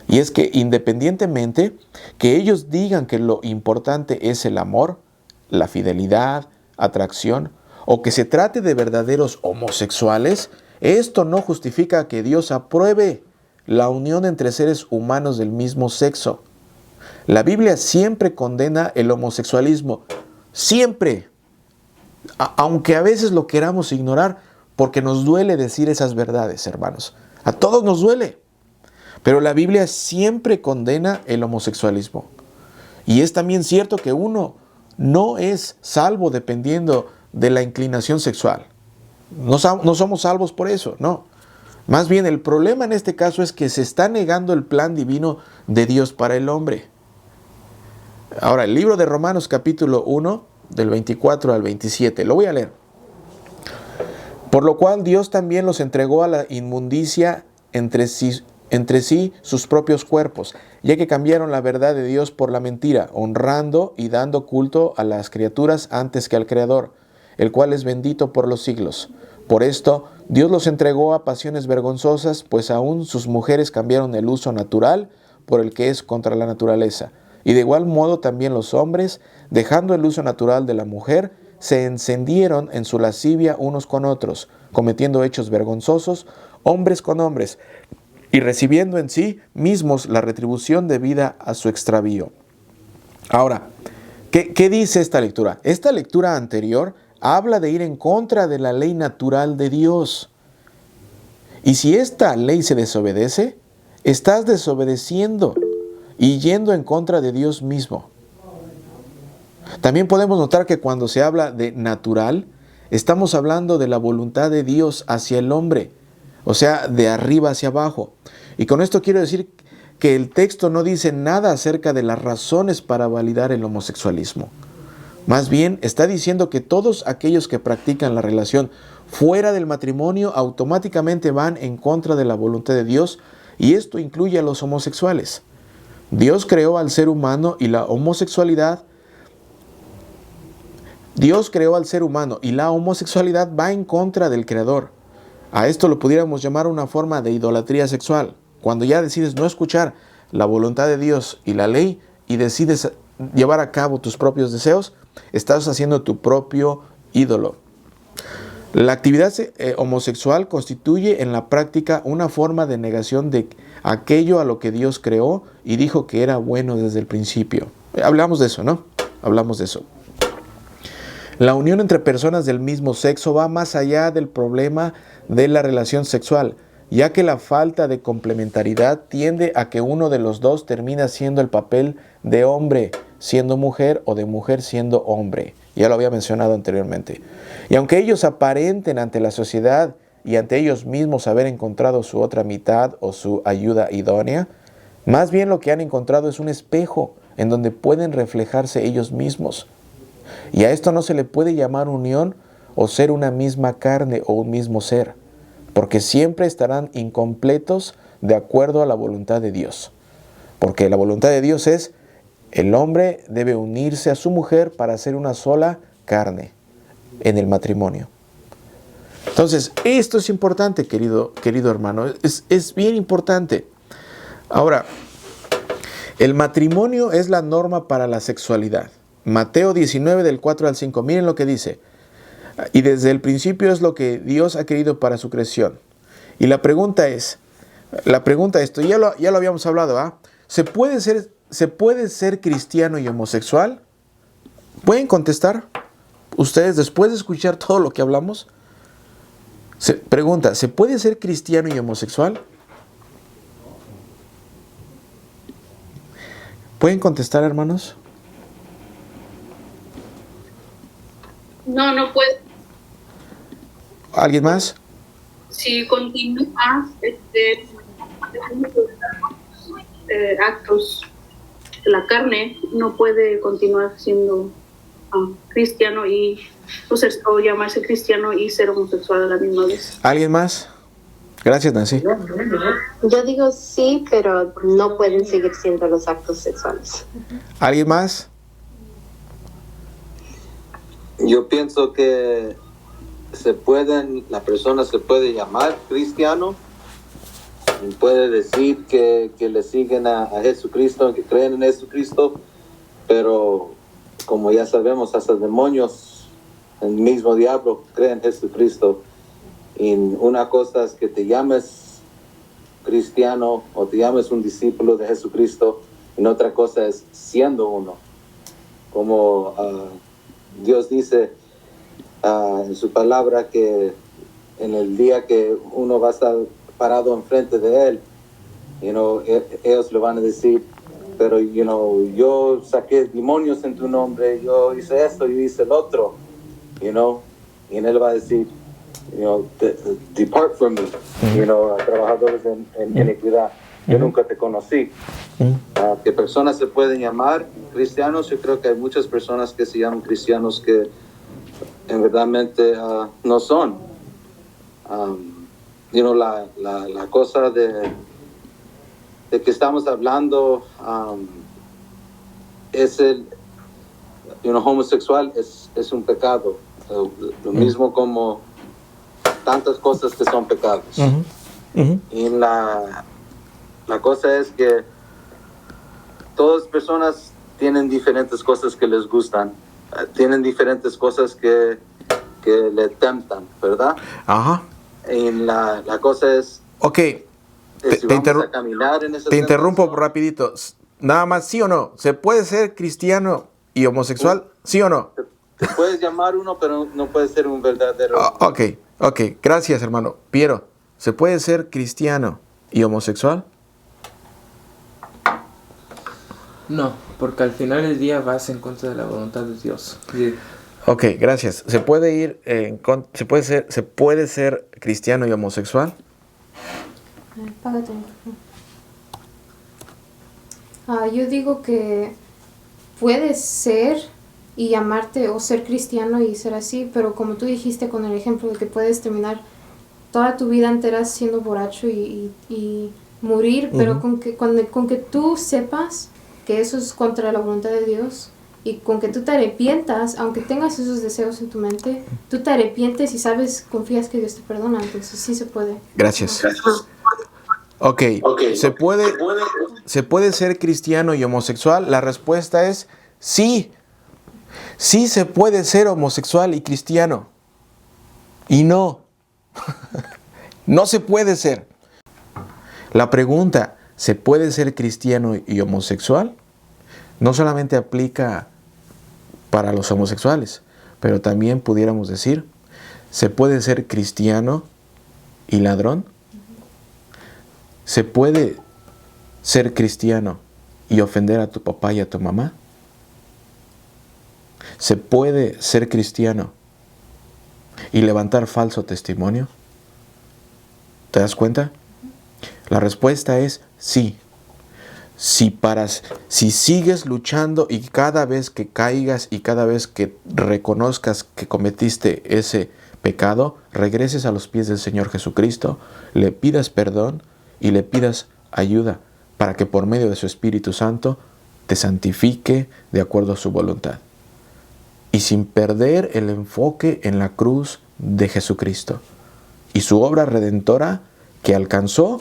Y es que independientemente que ellos digan que lo importante es el amor, la fidelidad, atracción, o que se trate de verdaderos homosexuales, esto no justifica que Dios apruebe la unión entre seres humanos del mismo sexo. La Biblia siempre condena el homosexualismo, siempre, aunque a veces lo queramos ignorar, porque nos duele decir esas verdades, hermanos. A todos nos duele. Pero la Biblia siempre condena el homosexualismo. Y es también cierto que uno no es salvo dependiendo de la inclinación sexual. No somos salvos por eso, no. Más bien el problema en este caso es que se está negando el plan divino de Dios para el hombre. Ahora, el libro de Romanos capítulo 1, del 24 al 27, lo voy a leer. Por lo cual Dios también los entregó a la inmundicia entre sí sus propios cuerpos, ya que cambiaron la verdad de Dios por la mentira, honrando y dando culto a las criaturas antes que al Creador, el cual es bendito por los siglos. Por esto, Dios los entregó a pasiones vergonzosas, pues aún sus mujeres cambiaron el uso natural por el que es contra la naturaleza. Y de igual modo también los hombres, dejando el uso natural de la mujer, se encendieron en su lascivia unos con otros, cometiendo hechos vergonzosos, hombres con hombres, y recibiendo en sí mismos la retribución debida a su extravío. Ahora, ¿qué dice esta lectura? Esta lectura anterior habla de ir en contra de la ley natural de Dios. Y si esta ley se desobedece, estás desobedeciendo y yendo en contra de Dios mismo. También podemos notar que cuando se habla de natural, estamos hablando de la voluntad de Dios hacia el hombre, o sea, de arriba hacia abajo. Y con esto quiero decir que el texto no dice nada acerca de las razones para validar el homosexualismo. Más bien, está diciendo que todos aquellos que practican la relación fuera del matrimonio automáticamente van en contra de la voluntad de Dios, y esto incluye a los homosexuales. Dios creó al ser humano y la homosexualidad. Dios creó al ser humano y la homosexualidad va en contra del Creador. A esto lo pudiéramos llamar una forma de idolatría sexual. Cuando ya decides no escuchar la voluntad de Dios y la ley y decides llevar a cabo tus propios deseos, estás haciendo tu propio ídolo. La actividad homosexual constituye en la práctica una forma de negación de aquello a lo que Dios creó y dijo que era bueno desde el principio. Hablamos de eso, ¿no? Hablamos de eso. La unión entre personas del mismo sexo va más allá del problema de la relación sexual, ya que la falta de complementariedad tiende a que uno de los dos termina siendo el papel de hombre siendo mujer o de mujer siendo hombre. Ya lo había mencionado anteriormente. Y aunque ellos aparenten ante la sociedad y ante ellos mismos haber encontrado su otra mitad o su ayuda idónea, Más bien lo que han encontrado es un espejo en donde pueden reflejarse ellos mismos. Y a esto no se le puede llamar unión o ser una misma carne o un mismo ser, porque siempre estarán incompletos de acuerdo a la voluntad de Dios. Porque la voluntad de Dios es, el hombre debe unirse a su mujer para hacer una sola carne en el matrimonio. Entonces, esto es importante, querido hermano, es bien importante. Ahora, el matrimonio es la norma para la sexualidad. Mateo 19 del 4 al 5, miren lo que dice. Y desde el principio es lo que Dios ha querido para su creación. Y la pregunta es, esto, ya lo habíamos hablado, ¿ah? ¿Se puede ser cristiano y homosexual? ¿Pueden contestar ustedes después de escuchar todo lo que hablamos? Pregunta, ¿se puede ser cristiano y homosexual? ¿Pueden contestar, hermanos? No, no puede. ¿Alguien más? Si continúa actos de la carne, no puede continuar siendo cristiano o llamarse cristiano y ser homosexual a la misma vez. ¿Alguien más? Gracias, Nancy. Yo digo sí, pero no pueden seguir siendo los actos sexuales. ¿Alguien más? Yo pienso que la persona se puede llamar cristiano, y puede decir que le siguen a Jesucristo, que creen en Jesucristo, pero como ya sabemos, hasta demonios, el mismo diablo cree en Jesucristo. Y una cosa es que te llames cristiano o te llames un discípulo de Jesucristo, y otra cosa es siendo uno. Como Dios dice en su palabra que en el día que uno va a estar parado enfrente de Él, ellos le van a decir, pero yo saqué demonios en tu nombre, yo hice esto, yo hice el otro, y Él va a decir, depart from me, trabajadores en iniquidad, yo nunca te conocí. Que personas se pueden llamar cristianos, yo creo que hay muchas personas que se llaman cristianos que en verdad no son. La cosa de que estamos hablando es homosexual es un pecado, lo mismo como tantas cosas que son pecados. Y la cosa es que todas las personas tienen diferentes cosas que les gustan, tienen diferentes cosas que le temptan, ¿verdad? Ajá. Y la cosa es, Ok, si vamos a caminar en esa te interrumpo tentación, rapidito. Nada más, ¿sí o no? ¿Se puede ser cristiano y homosexual? ¿Sí o no? te puedes llamar uno, pero no puedes ser un verdadero. Ok. Gracias, hermano. Piero, ¿se puede ser cristiano y homosexual? No, porque al final del día vas en contra de la voluntad de Dios. Sí. Ok, gracias. ¿Se puede se puede ser cristiano y homosexual? Págate. Yo digo que puedes ser y llamarte o ser cristiano y ser así, pero como tú dijiste con el ejemplo de que puedes terminar toda tu vida entera siendo borracho y morir, pero con que tú sepas que eso es contra la voluntad de Dios y con que tú te arrepientas, aunque tengas esos deseos en tu mente, tú te arrepientes y confías que Dios te perdona, entonces sí se puede. Gracias. Ok, ¿se puede ser cristiano y homosexual? La respuesta es sí. Sí se puede ser homosexual y cristiano. Y no. No se puede ser. La pregunta, ¿se puede ser cristiano y homosexual? No solamente aplica para los homosexuales, pero también pudiéramos decir, ¿se puede ser cristiano y ladrón? ¿Se puede ser cristiano y ofender a tu papá y a tu mamá? ¿Se puede ser cristiano y levantar falso testimonio? ¿Te das cuenta? La respuesta es sí. Si sigues luchando y cada vez que caigas y cada vez que reconozcas que cometiste ese pecado, regreses a los pies del Señor Jesucristo, le pidas perdón y le pidas ayuda para que por medio de su Espíritu Santo te santifique de acuerdo a su voluntad. Y sin perder el enfoque en la cruz de Jesucristo y su obra redentora que alcanzó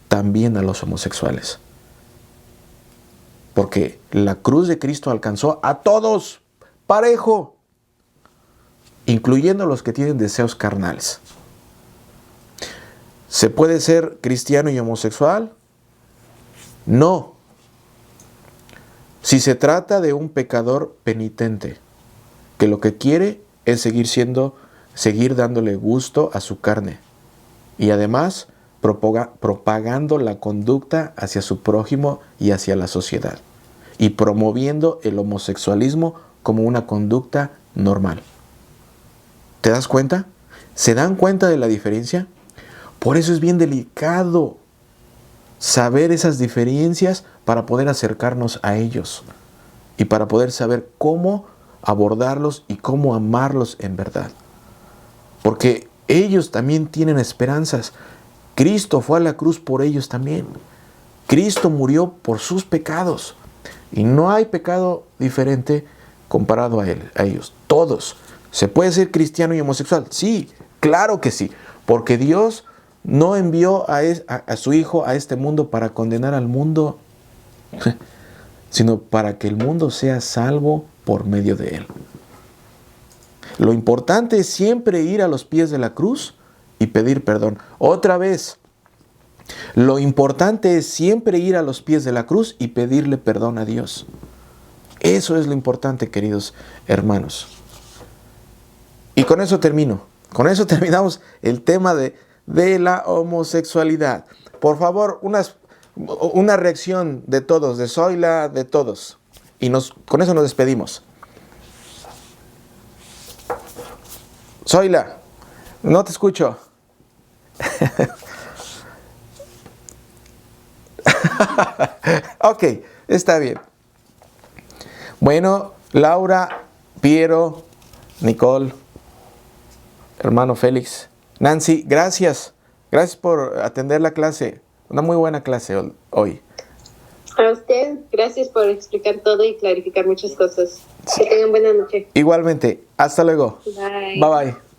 también a los homosexuales. Porque la cruz de Cristo alcanzó a todos, parejo, incluyendo los que tienen deseos carnales. ¿Se puede ser cristiano y homosexual? No. Si se trata de un pecador penitente, que lo que quiere es seguir dándole gusto a su carne y además propagando la conducta hacia su prójimo y hacia la sociedad y promoviendo el homosexualismo como una conducta normal. ¿Te das cuenta? ¿Se dan cuenta de la diferencia? Por eso es bien delicado saber esas diferencias para poder acercarnos a ellos y para poder saber cómo abordarlos y cómo amarlos en verdad. Porque ellos también tienen esperanzas. Cristo fue a la cruz por ellos también. Cristo murió por sus pecados. Y no hay pecado diferente comparado a ellos. Todos. ¿Se puede ser cristiano y homosexual? Sí, claro que sí. Porque Dios no envió a su Hijo a este mundo para condenar al mundo, sino para que el mundo sea salvo por medio de Él. Lo importante es siempre ir a los pies de la cruz y pedir perdón. Otra vez, lo importante es siempre ir a los pies de la cruz y pedirle perdón a Dios. Eso es lo importante, queridos hermanos. Y con eso termino. Con eso terminamos el tema de la homosexualidad. Por favor, una reacción de todos, de Zoila, de todos. Y con eso nos despedimos. Zoila, no te escucho. Ok, está bien. Bueno, Laura, Piero, Nicole, hermano Félix, Nancy, gracias. Gracias por atender la clase. Una muy buena clase hoy. A usted, gracias por explicar todo y clarificar muchas cosas. Sí. Que tengan buena noche. Igualmente. Hasta luego. Bye. Bye bye.